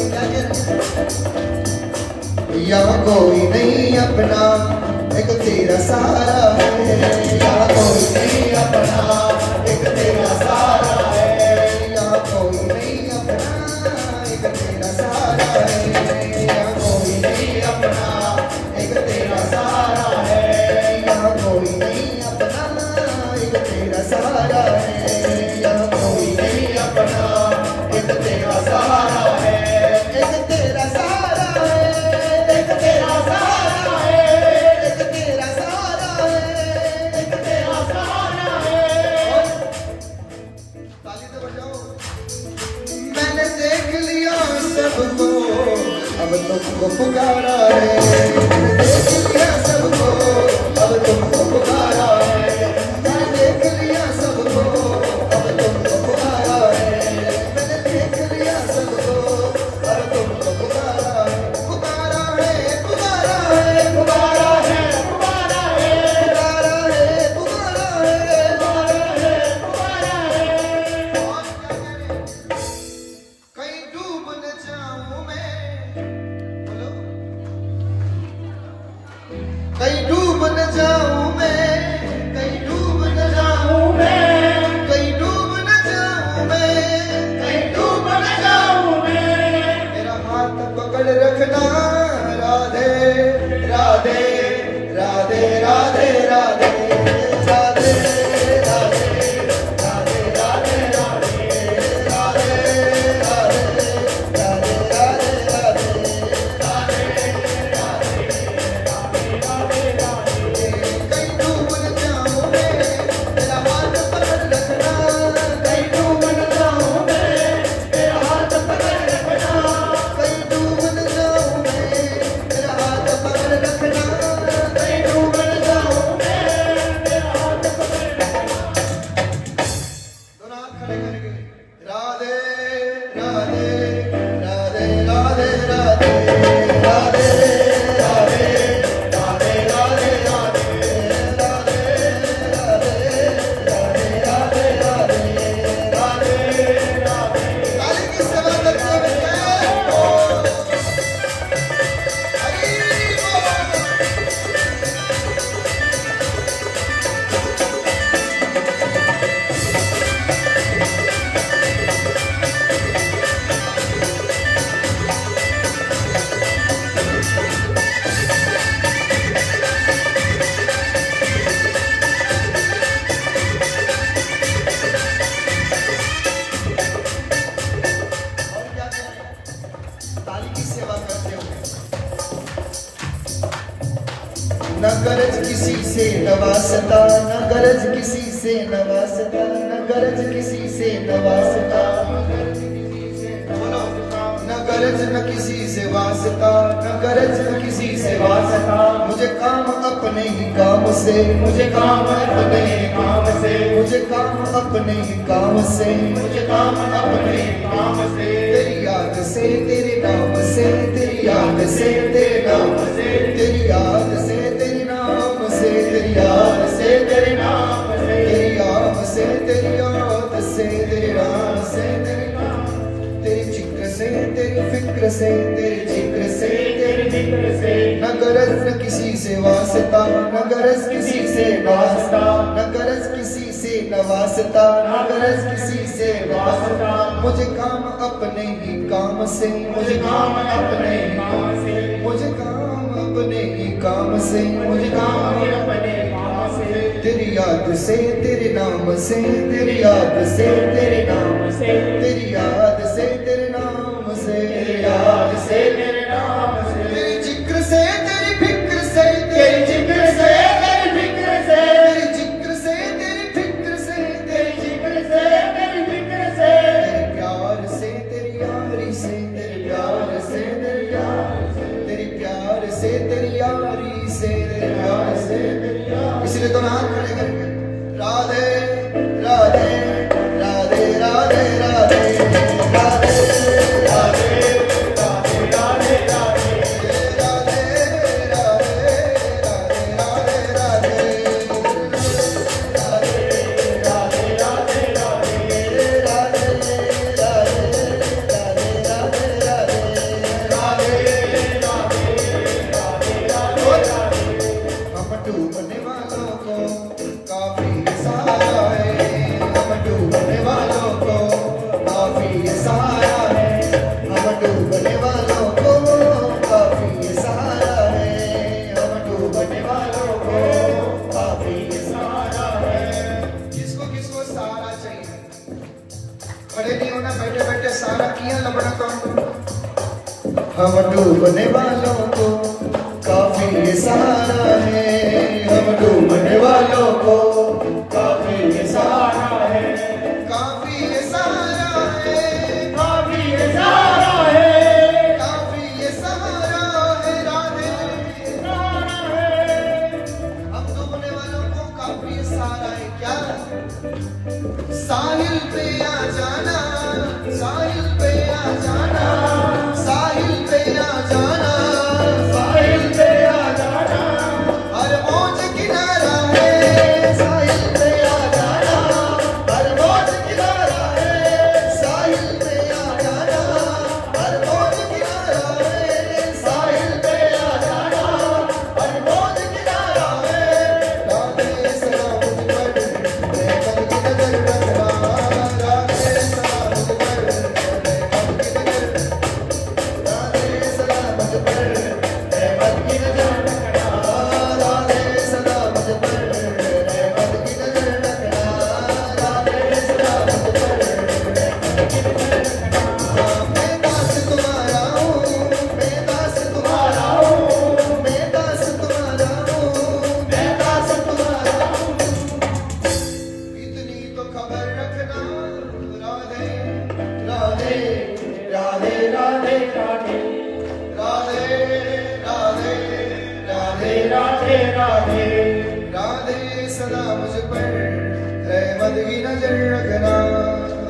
क्या यहाँ कोई नहीं अपना, एक तेरा सहारा है। यहाँ कोई नहीं अपना, एक तेरा सहारा है। यहाँ कोई नहीं अपना, एक तेरा सहारा है। यहाँ कोई नहीं अपना, एक तेरा सहारा है। यहाँ कोई नहीं अपना, एक तेरा सहारा है। यहाँ कोई नहीं अपना, एक तेरा सहारा है। एक तेरा सहारा है, एक तेरा सहारा है, एक तेरा सहारा है, एक तेरा सहारा है। ताली तो बजाओ। मैंने देख लिया सबको, अब तुमको पुकारा है। मैंने देख लिया सबको, अब तुमको पुकारा है। मैंने देख लिया सबको, अब तुमको पुकारा है। मैंने देख लिया सबको, अब तुमको पुकारा है। पुकारा है, पुकारा है, पुकारा है, पुकारा है, पुकारा है, पुकारा है, पुकारा है, पुकारा है। कहीं डूब न जाऊं मैं, बोलो। कहीं डूब न जाऊं मैं, कहीं डूब न जाऊं मैं, कहीं डूब न जाऊं मैं, कहीं डूब न जाऊं मैं। मेरा हाथ पकड़ रखना, राधे राधे राधे राधे राधे राधे राधे राधे राधे राधे न गरज किसी से नवासता, न गरज किसी से नवासता, न गरज किसी से नवासता, न गरज न किसी से वास्ता, न गरज न किसी से वास्ता। मुझे काम अपने ही काम से, मुझे काम अपने ही काम से, मुझे काम अपने ही काम से, मुझे काम अपने ही काम से। तेरी याद से तेरे नाम से, तेरी याद से तेरे नाम से, तेरी याद से तेरे नाम से, तेरी याद से तेरे नाम से, तेरी याद से तेरी याद से, तेरे नाम से तेरे नाम, तेरी जिक्र से तेरी फिक्र से, तेरी जिक्र से तेरी फिक्र से। न गरज न किसी से वास्ता, न गरज किसी से वास्ता, न गरज किसी से नवासता, न गरज किसी से वास्ता। मुझे काम अपने ही काम से, मुझे काम अपने ही काम से, मुझे काम अपने ही काम से, मुझे काम अपने काम से। तेरी याद से तेरे नाम से, तेरी याद से तेरे नाम से, तेरी याद से तेरे नाम से, तेरी याद से तेरे नाम से। तेरी जिक्र से तेरी फिक्र से, तेरी जिक्र से तेरी फिक्र से, तेरी जिक्र से तेरी फिक्र से, तेरी जिक्र से तेरी फिक्र से। तेरे प्यार से तेरी यारी से, तेरे प्यार से तेरी यारी से, तेरी प्यार से तेरी यारी से, तेरे प्यार से तेरी यारी। इसलिए तो हाथ खड़े करके राधे राधे राधे राधे खड़े नहीं होना, बैठे बैठे सारा किया लबड़ा कौन। हम डूबने वालों को काफी ये सहारा है, हम डूबने वालों को काफी ये सहारा है, काफी ये सहारा है, काफी ये सहारा है, काफी ये सहारा है, राधे सहारा है। हम डूबने वालों को काफी ये सहारा है। क्या साहिल पे आ जाना, साहिल पे आ जाना, साहिल पे आ जाना, साहिल पे आ जाना, हर मौज किनारा है, साहिल पे आ जाना, हर मौज किनारा है, साहिल पे आ जाना, हर मौज किनारा है, साहिल पे आ जाना, हर मौज किनारा है। राधे सदा मुझ पर रहमत की नजर रखना, राधे सदा मुझ पर रहमत की नजर, राधे सदा मुझ पर रहमत की नजर रखना, राधे सदा मुझ पर रहमत की नजर रखना, राधे सदा मुझ पर रहमत की नजर रखना। मैं दास तुम्हारा हूँ, मैं दास तुम्हारा हूँ, मैं दास तुम्हारा हूँ, मैं दास तुम्हारा हूँ। इतनी तो खबर रखना, राधे राधे राधे राधे राधे राधे राधे राधे राधे राधे सदा मुझ पर रहमत की नजर रखना,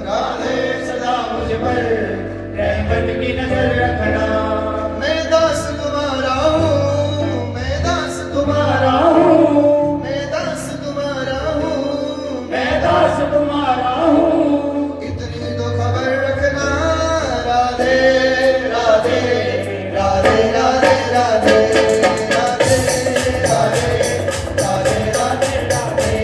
राधे सदा मुझ पर रहमत की नजर रखना। मैं दास तुम्हारा हूँ, मैं दास तुम्हारा हूँ, मैं दास तुम्हारा हूँ, मैं दास तुम्हारा हूँ। इतनी तो खबर रखना, राधे राधे राधे राधे राधे राधे राधे राधे राधे राधे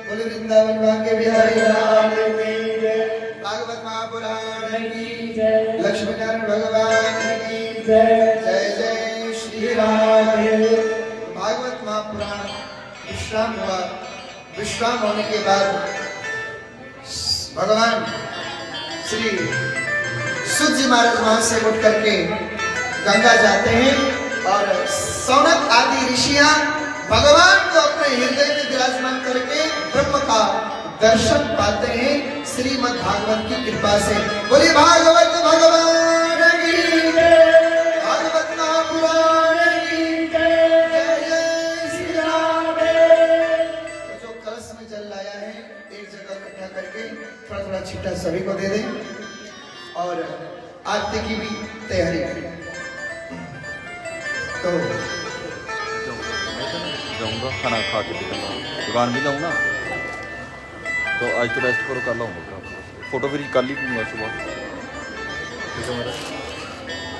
बोले वृंदावन भाग्य बिहारी लाल की जय। भागवत महापुराण की जय। लक्ष्मी नारायण भगवान की जय। जय जय श्री राधे। भागवत महापुराण विश्राम हुआ। विश्राम होने के बाद भगवान श्री सुत जी महाराज वहां से उठ करके गंगा जाते हैं और सौनक आदि ऋषियां भगवान को अपने हृदय में विराजमान करके ब्रह्म का दर्शन पाते हैं श्रीमद् भागवत की कृपा से। बोलिए भागवत भगवान की जय। भागवत महापुराण की जय। जय जय श्री राम। तो जो कलश में जल लाया है एक जगह इकट्ठा करके थोड़ा थोड़ा छिट्टा सभी को दे दें और आरती की भी तैयारी करें। तो जाऊंगा खाना खा के दुकान भी जाऊँ ना, तो आज तो रेस्ट करो, कर लाऊंगा फोटो फिर कल ही दूंगा सुबह। ठीक है मेरा।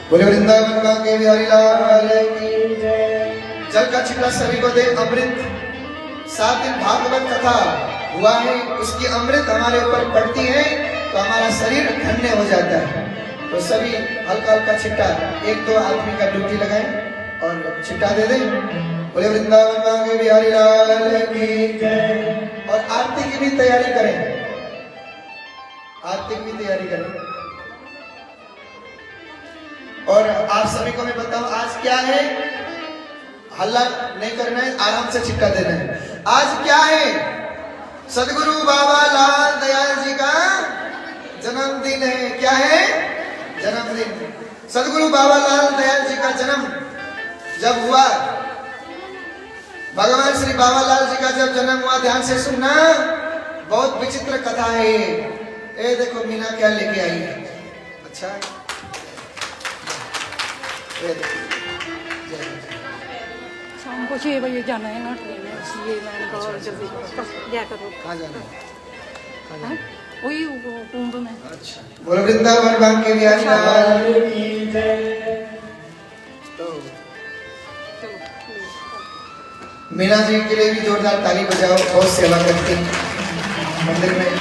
बोले वृंदावन भाग्य बिहारी लाल की जय। जल का छिट्टा सभी को दे। अमृत 7 दिन भागवत कथा हुआ है, उसकी अमृत हमारे ऊपर पड़ती है तो हमारा शरीर धन्य हो जाता है। तो सभी हल्का हल्का छिट्टा 1-2 आदमी का ड्यूटी लगाएं और छिट्टा दे दें। बोले वृंदावन भाग्य बिहारी लाल की जय। और आरती की भी तैयारी करें। आरती की भी तैयारी करें। और आप सभी को मैं बताऊं आज क्या है। हल्ला नहीं करना है, आराम से छिट्टा देना है। आज क्या है? सदगुरु बाबा लाल दयाल जी का जन्मदिन है। क्या है? जन्मदिन। सदगुरु बाबा लाल दयाल जी का जन्म जब हुआ भगवान श्री बाबालाल जी का जब जन्म हुआ, ध्यान से सुनना, बहुत विचित्र कथा है ये। ए देखो मीना क्या लेके आई है। अच्छा ये देखो, शाम को 6 बजे जाना है ना ट्रेन है, इसलिए मैंने कहा जल्दी क्या करो। कहाँ जाना है? वही कुंभ में। अच्छा, बोलो वृंदावन बांके बिहारी लाल की जय। तो मीना जी के लिए भी जोरदार ताली बजाओ, बहुत सेवा करती मंदिर में।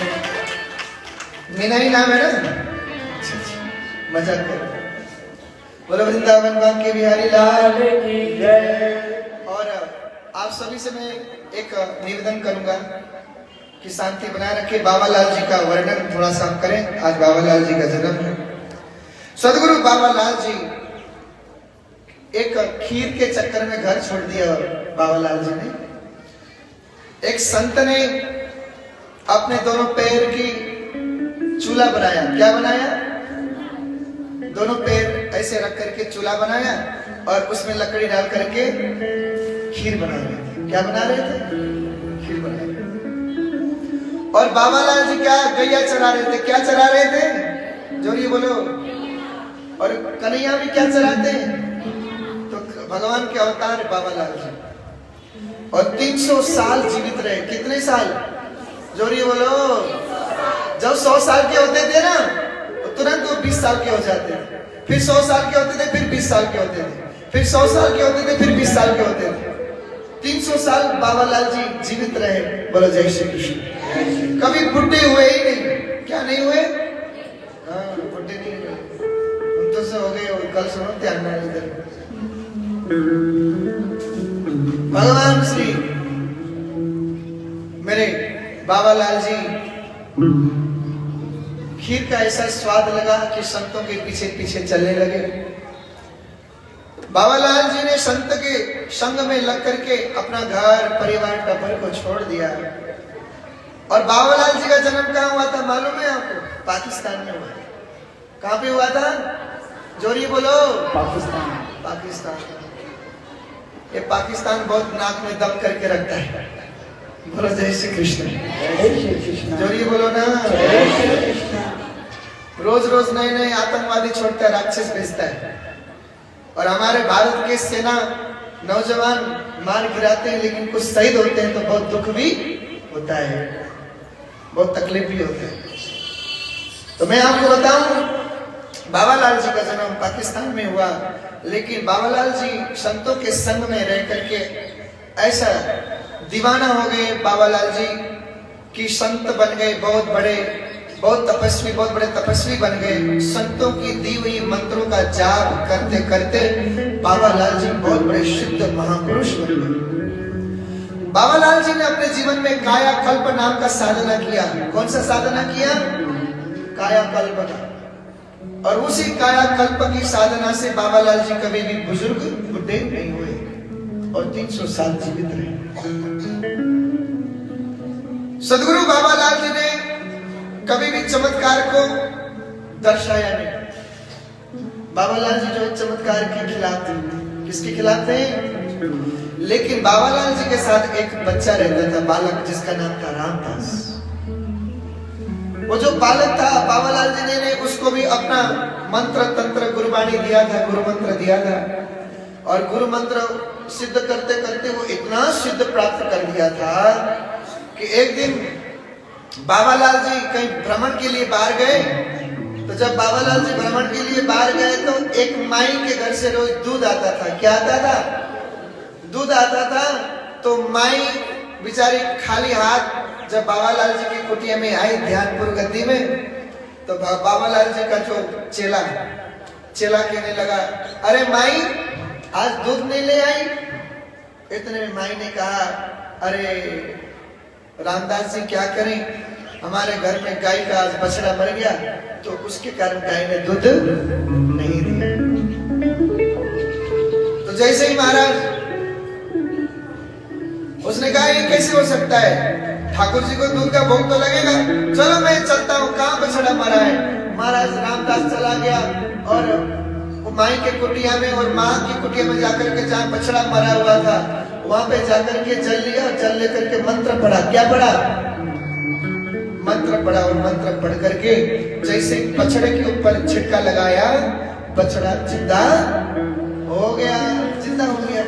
मीना ही नाम है ना? अच्छा, मजाक करो। बोलो वृंदावन बांके बिहारी लाल की जय। और आप सभी से मैं एक निवेदन करूंगा कि शांति बनाए रखे। बाबालाल जी का वर्णन थोड़ा सा आप करें। आज बाबालाल जी का जन्म है। सदगुरु बाबालाल जी एक खीर के चक्कर में घर छोड़ दिया बाबालाल जी ने। एक संत ने अपने दोनों पैर की चूल्हा बनाया। क्या बनाया? दोनों पैर ऐसे रख करके चूल्हा बनाया और उसमें लकड़ी डाल करके खीर बना रहे थे। क्या बना रहे थे? खीर बना रहे थे। और बाबालाल जी क्या गैया चरा रहे थे? क्या चरा रहे थे? जोरिए बोलो। और कन्हैया भी क्या चराते? तो भगवान के अवतार बाबालाल जी। और 300 साल जीवित रहे। कितने साल? जोरिए बोलो। जब 100 साल के होते थे ना, तो तुरंत वो 20 साल के हो जाते थे। फिर 100 साल के होते थे, फिर 20 साल के होते थे, फिर 100 साल के होते थे, फिर 20 साल के होते थे। 300 साल बाबालाल जी जीवित रहे। बोलो जय श्री कृष्ण। कभी बुढ़े हुए ही नहीं। क्या नहीं हुए? हाँ, बुढ़े नहीं हुए। उन तो से हो गए। कल सुनो ध्यान में इधर। भगवान श्री मेरे बाबालाल जी खीर का ऐसा स्वाद लगा कि संतों के पीछे पीछे चलने लगे। बाबालाल जी ने संत के संग में लग करके अपना घर परिवार टबर को छोड़ दिया। और बाबालाल जी का जन्म कहाँ हुआ था मालूम है आपको? पाकिस्तान में हुआ। कहाँ पे हुआ था? जोरिए बोलो। पाकिस्तान। पाकिस्तान। ये पाकिस्तान बहुत नाक में दम करके रखता है। बोलो जय श्री कृष्ण। जोरिए बोलो ना। रोज रोज नए नए आतंकवादी छोड़ता है, राक्षस भेजता है। और हमारे भारत के सेना नौजवान मार गिराते हैं, लेकिन कुछ शहीद होते हैं तो बहुत दुख भी होता है, बहुत तकलीफ भी होता है। तो मैं आपको बताऊं, बाबालाल जी का जन्म पाकिस्तान में हुआ, लेकिन बाबालाल जी संतों के संग में रह करके ऐसा दीवाना हो गए बाबालाल जी कि संत बन गए, बहुत बड़े तपस्वी बन गए। संतों की दी हुई मंत्रों का जाप करते करते बाबालाल जी बहुत बड़े सिद्ध महापुरुष बन गए। बाबालाल जी ने अपने जीवन में कायाकल्प नाम का साधना किया। कौन सा साधना किया? कायाकल्प का। और उसी कायाकल्प की साधना से बाबालाल जी कभी भी बुजुर्ग बुढ़े नहीं हुए और 300 साल जीवित रहे। सदगुरु बाबालाल जी ने कभी भी चमत्कार को दर्शाया नहीं। बाबालाल जी जो चमत्कार के खिलाफ थे। किसके खिलाफ थे? लेकिन बाबालाल जी के साथ एक बच्चा रहता था, बालक, जिसका नाम था रामदास। वो जो बालक था, बाबालाल जी ने उसको भी अपना मंत्र तंत्र गुरुबाणी दिया था, गुरु मंत्र दिया था। और गुरु मंत्र सिद्ध करते करते वो इतना सिद्ध प्राप्त कर लिया था कि एक दिन बाबालाल जी कहीं भ्रमण के लिए बाहर गए। तो जब बाबालाल जी भ्रमण के लिए बाहर गए तो एक माई के घर से रोज दूध आता था। क्या आता था? दूध आता था। तो माई बेचारी खाली हाथ जब बाबालाल जी की कुटिया में आई ध्यानपुर गद्दी में, तो बाबालाल जी का जो चेला कहने लगा, अरे माई आज दूध नहीं ले आई। इतने में माई ने कहा, अरे रामदास जी क्या करें, हमारे घर में गाय का आज बछड़ा मर गया, तो उसके कारण गाय ने दूध नहीं दिया। तो जैसे ही महाराज, उसने कहा ये कैसे हो सकता है, ठाकुर जी को दूध का भोग तो लगेगा, चलो मैं चलता हूँ, कहाँ बछड़ा मरा है। महाराज रामदास चला गया और माई के कुटिया में और माँ की कुटिया में जाकर के जहाँ बछड़ा मरा हुआ था वहां पे जाकर के जल लिया और जल लेकर के मंत्र पढ़ा। क्या पढ़ा? मंत्र पढ़ा। और मंत्र पढ़ करके जैसे बछड़े के ऊपर छिटका लगाया, बछड़ा जिंदा हो गया। जिंदा हो गया।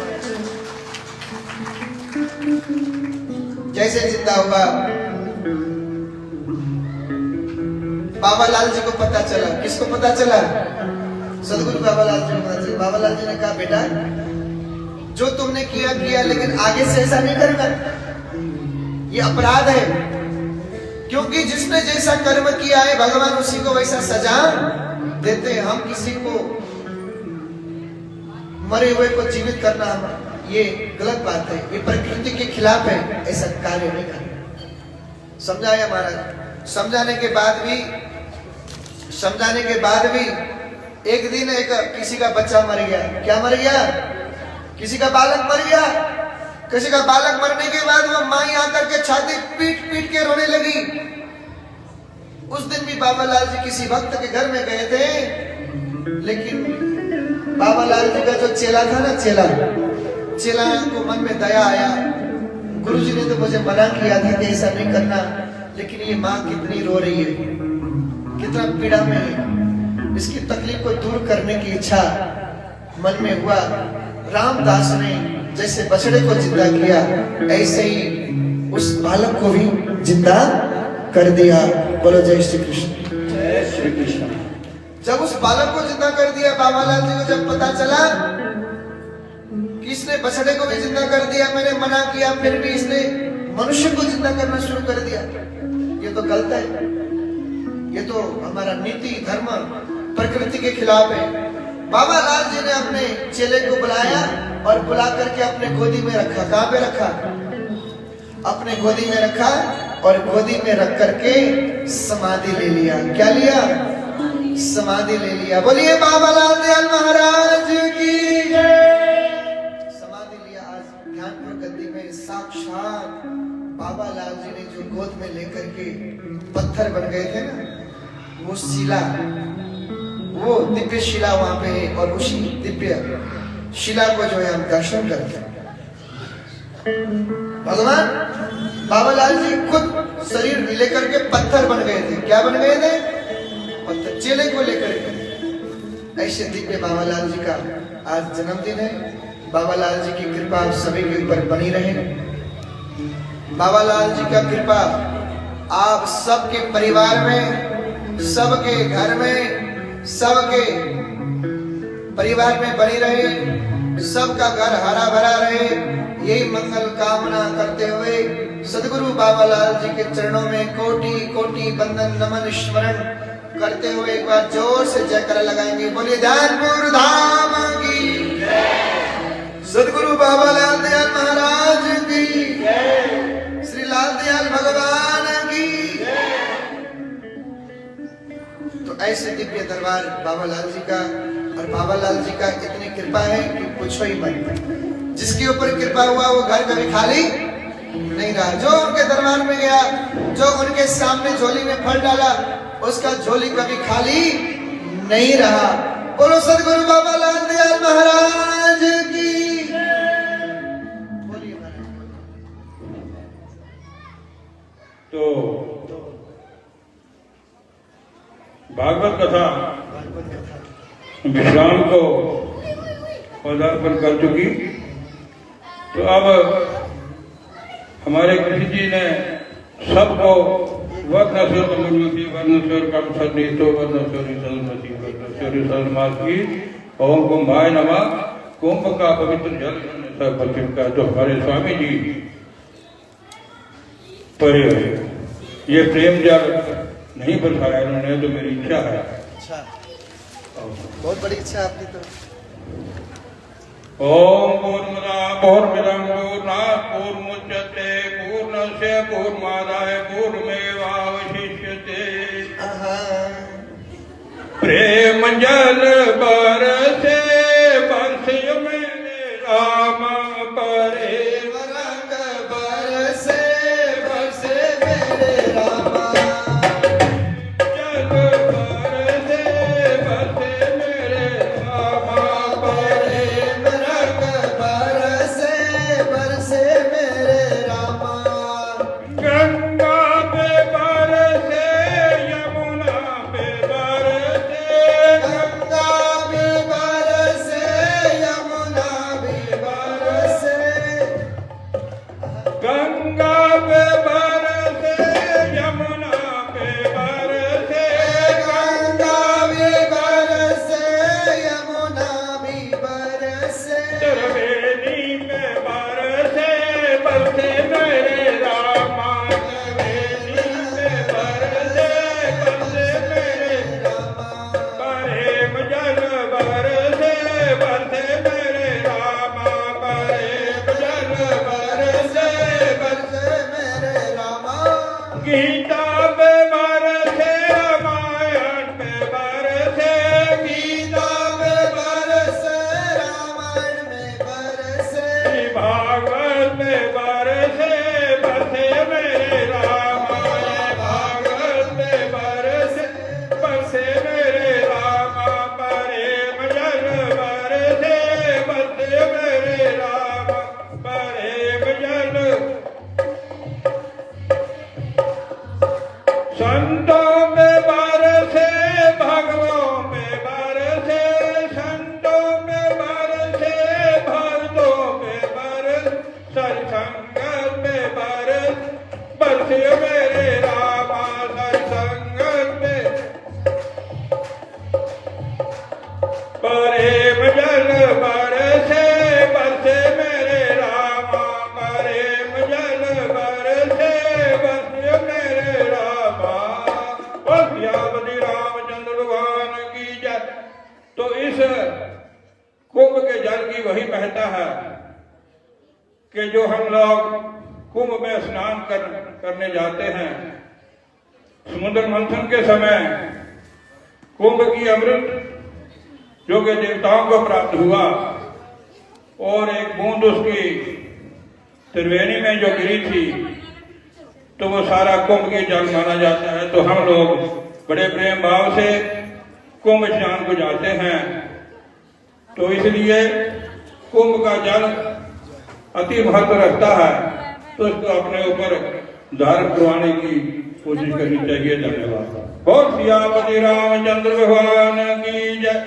जैसे जिंदा हुआ, बाबा लाल जी को पता चला। किसको पता चला? सदगुरु बाबा लाल जी को पता चला। बाबा लाल जी ने कहा, बेटा जो तुमने किया किया, लेकिन आगे से ऐसा नहीं करना, ये अपराध है। क्योंकि जिसने जैसा कर्म किया है भगवान उसी को वैसा सजा देते हैं। हम किसी को, मरे हुए को जीवित करना ये गलत बात है, ये प्रकृति के खिलाफ है, ऐसा कार्य नहीं करना। समझाया महाराज। समझाने के बाद भी एक दिन किसी का बच्चा मर गया। क्या मर गया? किसी का बालक मर गया। किसी का बालक मरने के बाद वो माई आकर के छाती पीट पीट के रोने लगी। उस दिन भी बाबा लाल जी किसी भक्त के घर में गए थे, लेकिन बाबा लाल जी का जो चेला था ना, चेला को मन में दया आया। गुरुजी ने तो मुझे मना किया था कि ऐसा नहीं करना, लेकिन ये माँ कितनी रो रही है, कितना पीड़ा में है, इसकी तकलीफ को दूर करने की इच्छा मन में हुआ। रामदास ने जैसे बछड़े को जिंदा किया, ऐसे ही उस बालक को भी जिंदा कर दिया। बोलो जय श्री कृष्ण। जय श्री कृष्ण। जब उस बालक को जिंदा कर दिया, बाबा लाल जी को जब पता चला कि इसने बछड़े को भी जिंदा कर दिया, मैंने मना किया, फिर भी इसने मनुष्य को जिंदा करना शुरू कर दिया, ये तो गलत है, ये तो हमारा नीति धर्म प्रकृति के खिलाफ है। बाबा लाल जी ने अपने चेले को बुलाया और बुला करके अपने गोदी में रखा। कहां पे रखा? अपने गोदी में रखा और गोदी में रख करके समाधि ले लिया। क्या लिया? समाधि ले लिया। बोलिए बाबा लाल दयाल महाराज की जय। समाधि लिया। आज ध्यानपुर गद्दी में साक्षात बाबा लाल जी ने जो गोद में लेकर के पत्थर बन गए थे ना, वो शिला, वो दिव्य शिला वहां पे है, और उसी दिव्य शिला को जो है हम दर्शन करते हैं। भगवान बाबा लाल जी खुद शरीर लेकर के पत्थर बन गए थे। क्या बन गए थे? पत्थर। चेले को लेकर के। ऐसे दिव्य बाबा लाल जी का आज जन्मदिन है। बाबा लाल जी की कृपा आप सभी के ऊपर बनी रहे। बाबा लाल जी का कृपा आप सबके परिवार में, सबके घर में, सबके परिवार में बनी रहे, सबका घर हरा भरा रहे, यही मंगल कामना करते हुए सदगुरु बाबा लाल जी के चरणों में कोटि कोटि बंदन नमन स्मरण करते हुए एक बार जोर से जयकारा लगाएंगे। बोलिए ध्यानपुर धाम की जय। सदगुरु बाबा लाल दयाल महाराज की जय। श्री लाल दयाल भगवान की जय। तो ऐसे दिव्य दरबार बाबा लाल जी का, और बाबा लाल जी का इतनी कृपा है कि पूछो ही मत। जिसके ऊपर कृपा हुआ वो घर कभी खाली नहीं रहा। जो उनके दरबार में गया, जो उनके सामने झोली में फल डाला, उसका झोली कभी खाली नहीं रहा। बोलो सदगुरु बाबा लाल दयाल महाराज की बोलिए महाराज। तो भागवत कथा विश्राम को पदार्पण कर चुकी। तो अब हमारे कृष्ण जी ने सबको वर्णस्वर कमलमती वर्णस्वर कम सन्नीतो वर्णस्वर सलमती वर्णस्वर सलमास की ओम कुंभाय नमः। कुंभ का पवित्र जल सब का जो हमारे स्वामी जी परे ये प्रेम जल नहीं बरसाया उन्होंने, तो मेरी इच्छा है। अच्छा, बहुत बड़ी इच्छा आपकी तो। ओम पूर्णमदा पूर्णमिदं पूर्णात् पूर्णमुदच्यते पूर्णस्य पूर्णमादाय पूर्णमेवावशिष्यते। प्रेम जल बरसे बरसे मेरे राम परे रंग बरसे बरसे मेरे रामा। जल बरसे बरसे मेरे राम परे रंग बरसे बरसे गीता में बरसे रामायण में बरसे गीता में बरसे रामायण में बरसे भागवत में बरसे बरसे मेरे राम भागवत में बरसे बरसे मेरे राम प्रेम जल बरसे बरसे मेरे राम प्रेम जल संतों में बरसे भगवों में बरसे संतों में बरसे भक्तों में बरस सत्संगत में बरस बरसे मेरे रामा सत्संगत में प्रेम जल बरसे बरसे मेरे रामा प्रेम जल बरसे बरसे मेरे रामा और सियापति रामचंद्र भगवान की जय। तो इस कुंभ के जल की वही महत्ता है कि जो हम लोग कुंभ में स्नान करने जाते हैं, समुद्र मंथन के समय कुंभ की अमृत जो कि देवताओं को प्राप्त हुआ और एक बूंद उसकी त्रिवेणी में जो गिरी थी तो वो सारा कुंभ के जल माना जाता है। तो हम लोग बड़े प्रेम भाव से कुंभ स्नान को जाते हैं। तो इसलिए कुंभ का जल अति महत्व रखता है, तो इसको अपने ऊपर धारण करवाने की कोशिश करनी चाहिए। धन्यवाद। बहुत सियापति रामचंद्र भगवान की जय।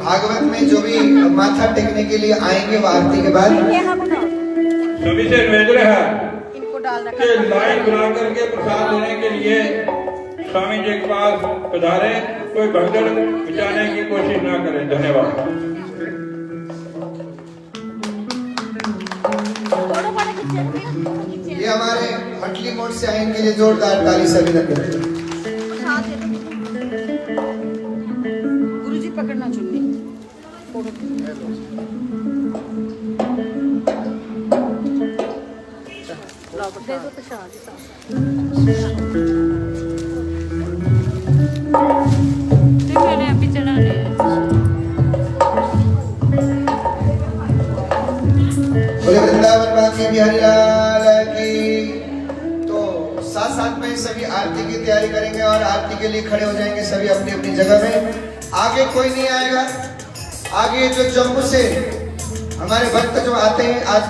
भागवत में जो भी माथा टेकने के लिए आएंगे वो आरती के बाद सभी से निवेदन है कि लाइन बना करके प्रसाद लेने के लिए स्वामी जी के पास पधारे, कोई भगदड़ बचाने की कोशिश ना करें। धन्यवाद। ये हमारे मटली मोड़ से आए इनके लिए जोरदार ताली सभी ने करें। गुरुजी पकड़ना चुन्नी दे दो प्रसाद मैंने अभी चढ़ा लिया। बोले वृंदावन बांके बिहारी लाल की। तो साथ साथ में सभी आरती की तैयारी करेंगे और आरती के लिए खड़े हो जाएंगे सभी अपनी अपनी जगह में। आगे कोई नहीं आएगा। आगे जो जम्मू से हमारे भक्त जो आते हैं, आज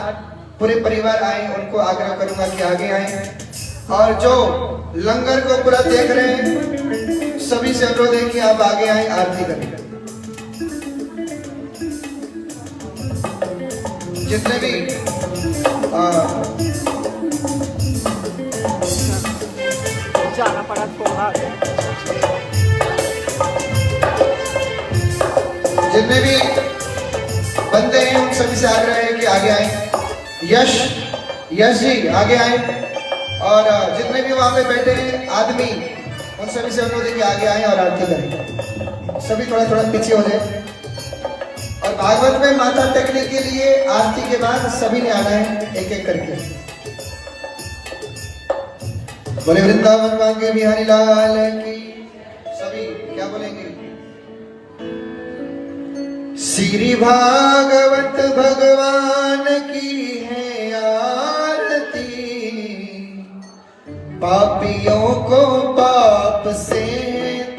पूरे परिवार आए, उनको आग्रह करूंगा कि आगे आए। और जो लंगर को पूरा देख रहे हैं सभी से अनुरोध है कि आप आगे आए, आरती करें। जितने भी जाना पड़ा थोड़ा। जितने भी बंदे हैं उन सभी से आग्रह है कि आगे आए। यश जी आगे आए। और जितने भी वहां पे बैठे हैं आदमी, उन सभी से अनुरोध है कि आगे आए और आरती करें। सभी थोड़ा थोड़ा पीछे हो जाए। और भागवत में माथा टेकने के लिए आरती के बाद सभी ने आना है एक एक करके। बोले वृंदावन बांके बिहारी लाल की। सभी क्या बोलेंगे? श्री भागवत भगवान की है आरती, पापियों को पाप से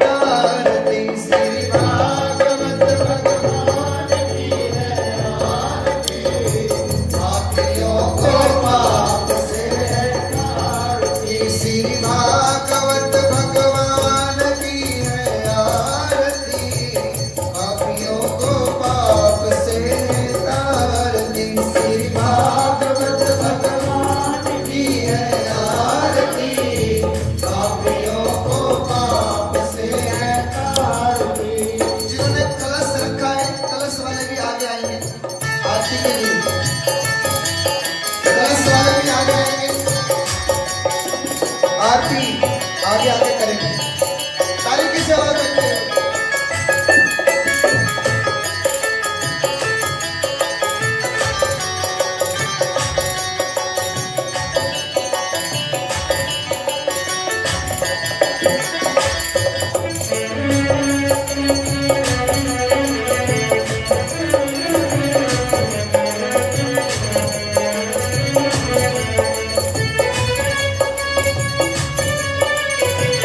तारती। श्री भागवत भगवान की है आरती, पापियों को पाप से तारती। श्री भागवत भगवान की है आरती, पापियों को पाप से तारती। श्री भागवत भगवान की है आरती, पापियों को पाप आगे आगे करेंगे। ताली की सेवा करते हैं।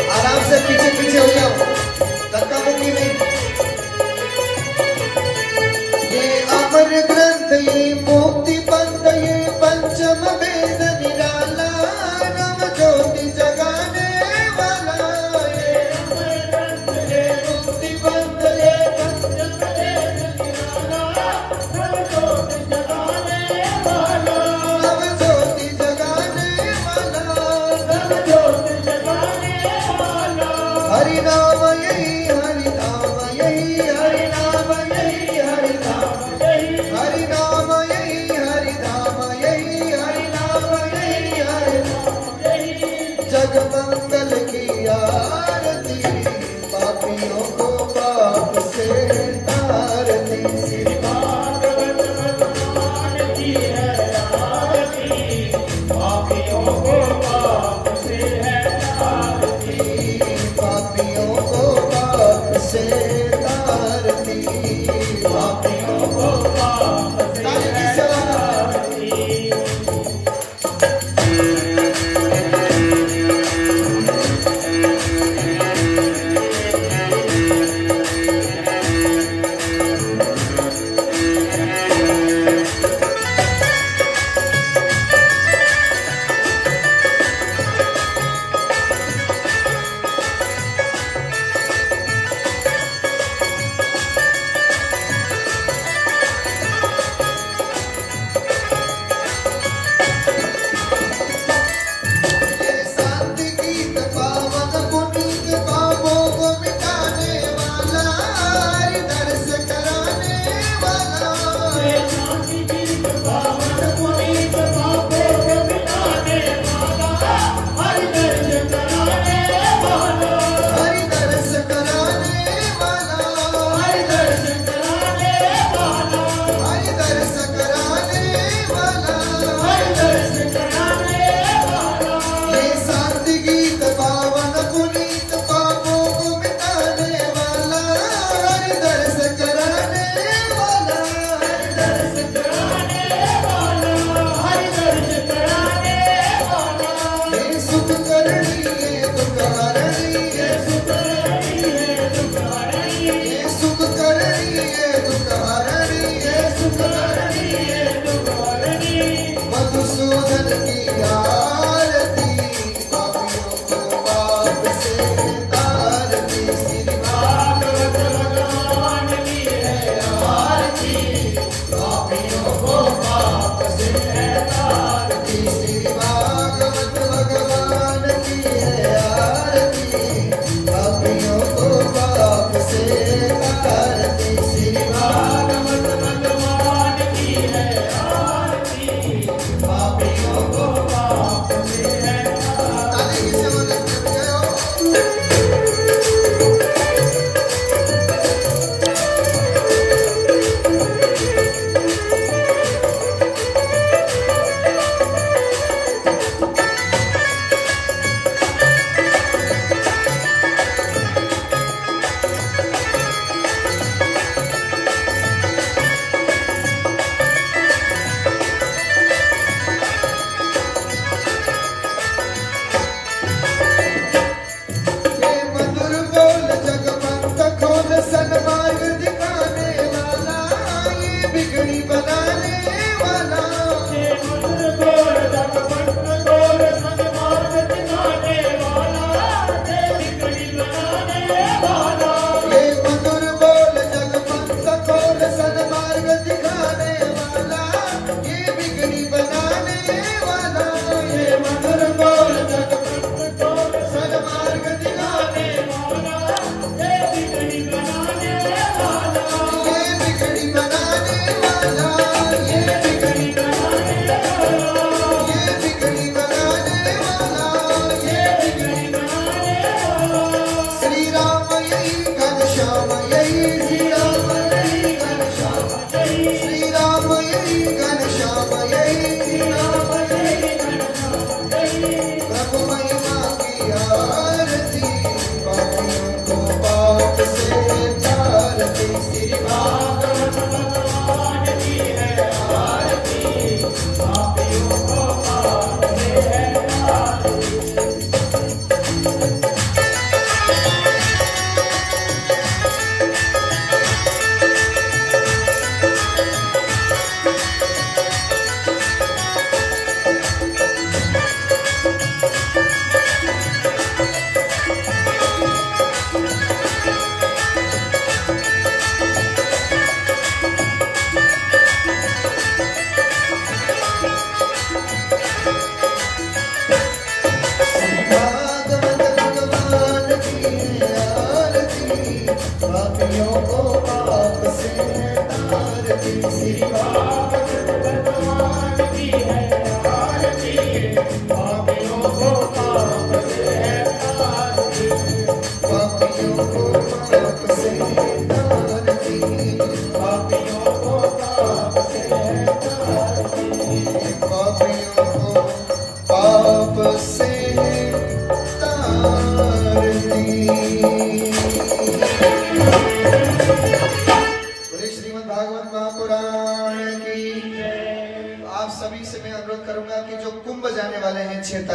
आराम से पीछे पीछे हो जाओ, धक्का मुक्की नहीं। ये अमर ग्रंथ, ये मुक्ति पंथ, ये पंचम वेद निराला, नव ज्योति जगाने वाला। ये अमर ग्रंथ, ये मुक्ति पंथ, ये पंचम वेद निराला, नव ज्योति जगाने वाला, नव ज्योति जगाने वाला, नव ज्योति जगाने वाला। हरि नाम यही, हरि नाम यही, हरि नाम यही, हरि नाम यही, हरि नाम यही, हरि नाम यही, हरि नाम यही, हरि नाम यही। जग मंगल की आरती, पापियों को पाप से तारती। श्री भागवत भगवान की है आरती, पापियों को पाप से है तारती, पापियों को पाप से तारती, पापियों को पाप से तारती।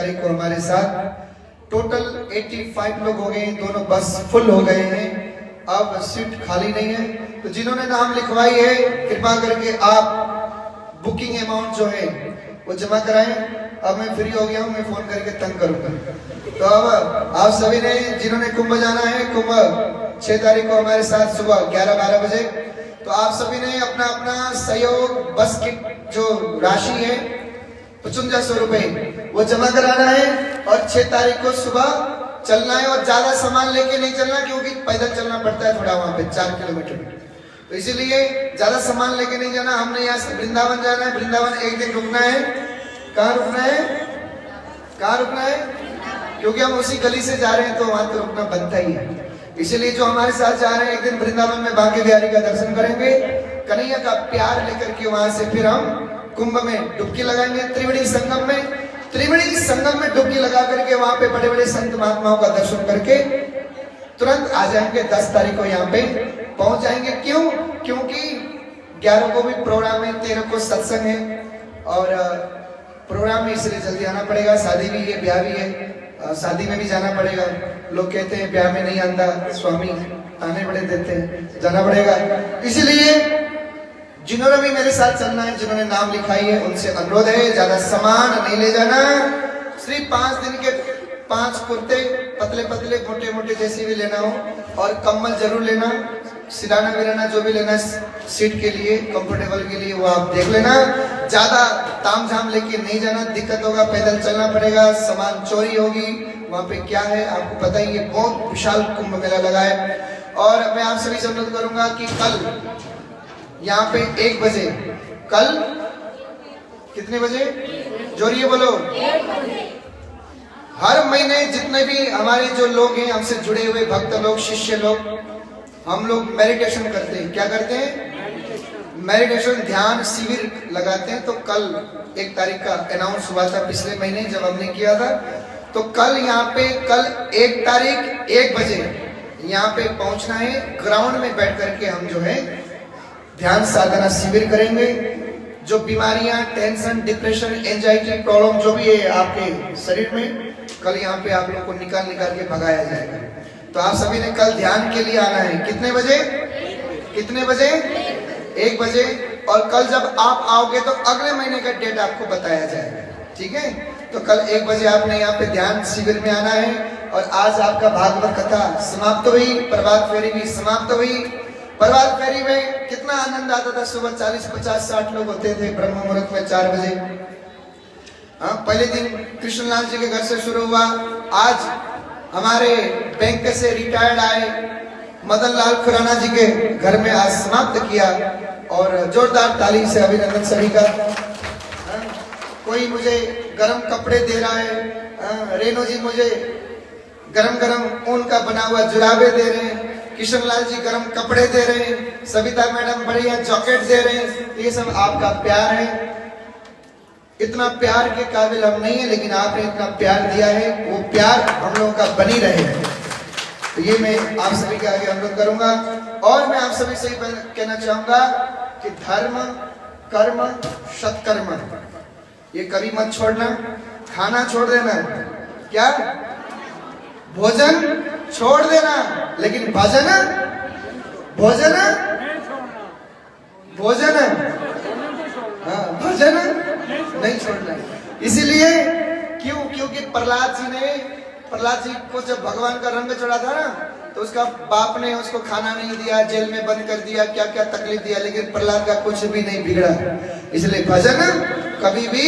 तारीख को हमारे साथ। टोटल 85 लोग हो गए हैं, दोनों बस फुल हो गए हैं, अब सीट खाली नहीं है। तो जिन्होंने नाम लिखवाई है कृपा करके आप बुकिंग अमाउंट जो है वो जमा कराएं। अब मैं फ्री हो गया हूँ, मैं फोन करके तंग करूंगा। तो अब आप सभी ने जिन्होंने कुंभ जाना है, कुंभ 6 तारीख को हमारे साथ सुबह 11-12 बजे, तो आप सभी ने अपना अपना सहयोग बस की जो राशि है 5500 रुपए वो जमा कराना है और 6 तारीख को सुबह चलना है। और ज्यादा सामान लेके नहीं चलना क्योंकि पैदल चलना पड़ता है थोड़ा, वहां पे 4 किलोमीटर, तो इसीलिए ज्यादा सामान लेके नहीं जाना। हमने यहाँ से वृंदावन जाना है, वृंदावन एक दिन रुकना है। कहाँ रुकना है? कहाँ रुकना है? क्योंकि हम उसी गली से जा रहे हैं तो वहां तो रुकना बनता ही है। इसीलिए जो हमारे साथ जा रहे हैं एक दिन वृंदावन में बांके बिहारी का दर्शन करेंगे, कन्हैया का प्यार लेकर के वहां से फिर हम कुंभ में डुबकी लगाएंगे। त्रिवेणी संगम में, त्रिवेणी संगम में डुबकी लगा करके वहां पे बड़े बड़े संत महात्माओं का दर्शन करके तुरंत आ जाएंगे। 10 तारीख को यहाँ पे पहुंच जाएंगे। क्यों? क्योंकि 11 को भी प्रोग्राम है, 13 को सत्संग है और प्रोग्राम में इसलिए जल्दी आना पड़ेगा। शादी भी है, ब्याह भी है, शादी में भी जाना पड़ेगा। लोग कहते हैं ब्याह में नहीं आंदा स्वामी, आने बड़े देते हैं, जाना पड़ेगा। इसीलिए जिन्होंने भी मेरे साथ चलना है, जिन्होंने नाम लिखाई है, उनसे अनुरोध है ज्यादा सामान नहीं ले जाना। सिर्फ 5 दिन के 5 कुर्ते पतले पतले मोटे मोटे जैसे भी लेना हो, और कम्बल जरूर लेना, सिराना विराना जो भी लेना सीट के लिए, कंफर्टेबल के लिए वो आप देख लेना। ज्यादा तामझाम लेके नहीं जाना, दिक्कत होगा, पैदल चलना पड़ेगा, सामान चोरी होगी। वहाँ पे क्या है आपको पता ही है, बहुत विशाल कुंभ मेला लगा है। और मैं आप सभी से अनुरोध करूंगा कि कल यहाँ पे 1 बजे, कल कितने बजे? जोरिए बोलो। हर महीने जितने भी हमारे जो लोग हैं, हमसे जुड़े हुए भक्त लोग, शिष्य लोग, हम लोग मेडिटेशन करते हैं। क्या करते हैं? मेडिटेशन ध्यान शिविर लगाते हैं। तो कल 1 तारीख का अनाउंस हुआ था पिछले महीने जब हमने किया था। तो कल यहाँ पे, कल 1 तारीख 1 बजे यहाँ पे पहुंचना है। ग्राउंड में बैठ करके हम जो है ध्यान साधना शिविर करेंगे। जो बीमारियां, टेंशन, डिप्रेशन, एंजाइटी प्रॉब्लम जो भी है आपके शरीर में, कल यहाँ पे आप लोग को निकाल के भगाया जाएगा। तो आप सभी ने कल ध्यान के लिए आना है। कितने बजे? कितने बजे? 1 बजे। और कल जब आप आओगे तो अगले महीने का डेट आपको बताया जाएगा, ठीक है? तो कल 1 बजे आपने यहाँ पे ध्यान शिविर में आना है। और आज आपका भागवत कथा समाप्त हुई, प्रभात फेरी भी समाप्त हुई। प्रभात फेरी में कितना आनंद आता था, सुबह 40, 50, 60 लोग होते थे ब्रह्म मुहूर्त में 4 बजे। हाँ, पहले दिन कृष्णलाल जी के घर से शुरू हुआ। आज हमारे बैंक से रिटायर्ड आए मदन लाल खुराना जी के घर में आज समाप्त किया। और जोरदार ताली से अभिनंदन सभी का। कोई मुझे गरम कपड़े दे रहा है, रेणु जी मुझे गरम गरम ऊन का बना हुआ जुराबे दे रहे हैं, किशनलाल जी गरम कपड़े दे रहे हैं, सविता मैडम बढ़िया जैकेट दे रहे हैं। ये सब आपका प्यार है। इतना प्यार के काबिल हम नहीं है, लेकिन आपने इतना प्यार दिया है, वो प्यार हम लोगों का बनी रहे। तो ये मैं आप सभी के आगे अनुरोध करूंगा। और मैं आप सभी से कहना चाहूंगा कि धर्म, कर्म, सत्कर्म ये कभी मत छोड़ना। खाना छोड़ देना, क्या? भोजन छोड़ देना, लेकिन भजन, भोजन, भोजन, हाँ, भजन नहीं छोड़ना। इसीलिए क्यों? क्योंकि प्रहलाद जी को जब भगवान का रंग चढ़ा था ना, तो उसका बाप ने उसको खाना नहीं दिया, जेल में बंद कर दिया, क्या क्या तकलीफ दिया, लेकिन प्रहलाद का कुछ भी नहीं बिगड़ा। इसलिए भजन कभी भी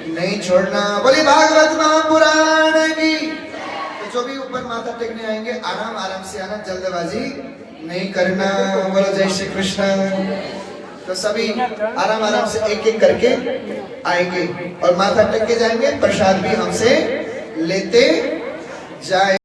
नहीं छोड़ना। बोली भागवत महापुराण की। तो जो भी ऊपर माथा टेकने आएंगे, आराम आराम से आना, जल्दबाजी नहीं करना। बोलो जय श्री कृष्ण। तो सभी आराम आराम से एक एक करके आएंगे और माथा टेक के जाएंगे। प्रसाद भी हमसे लेते जाए।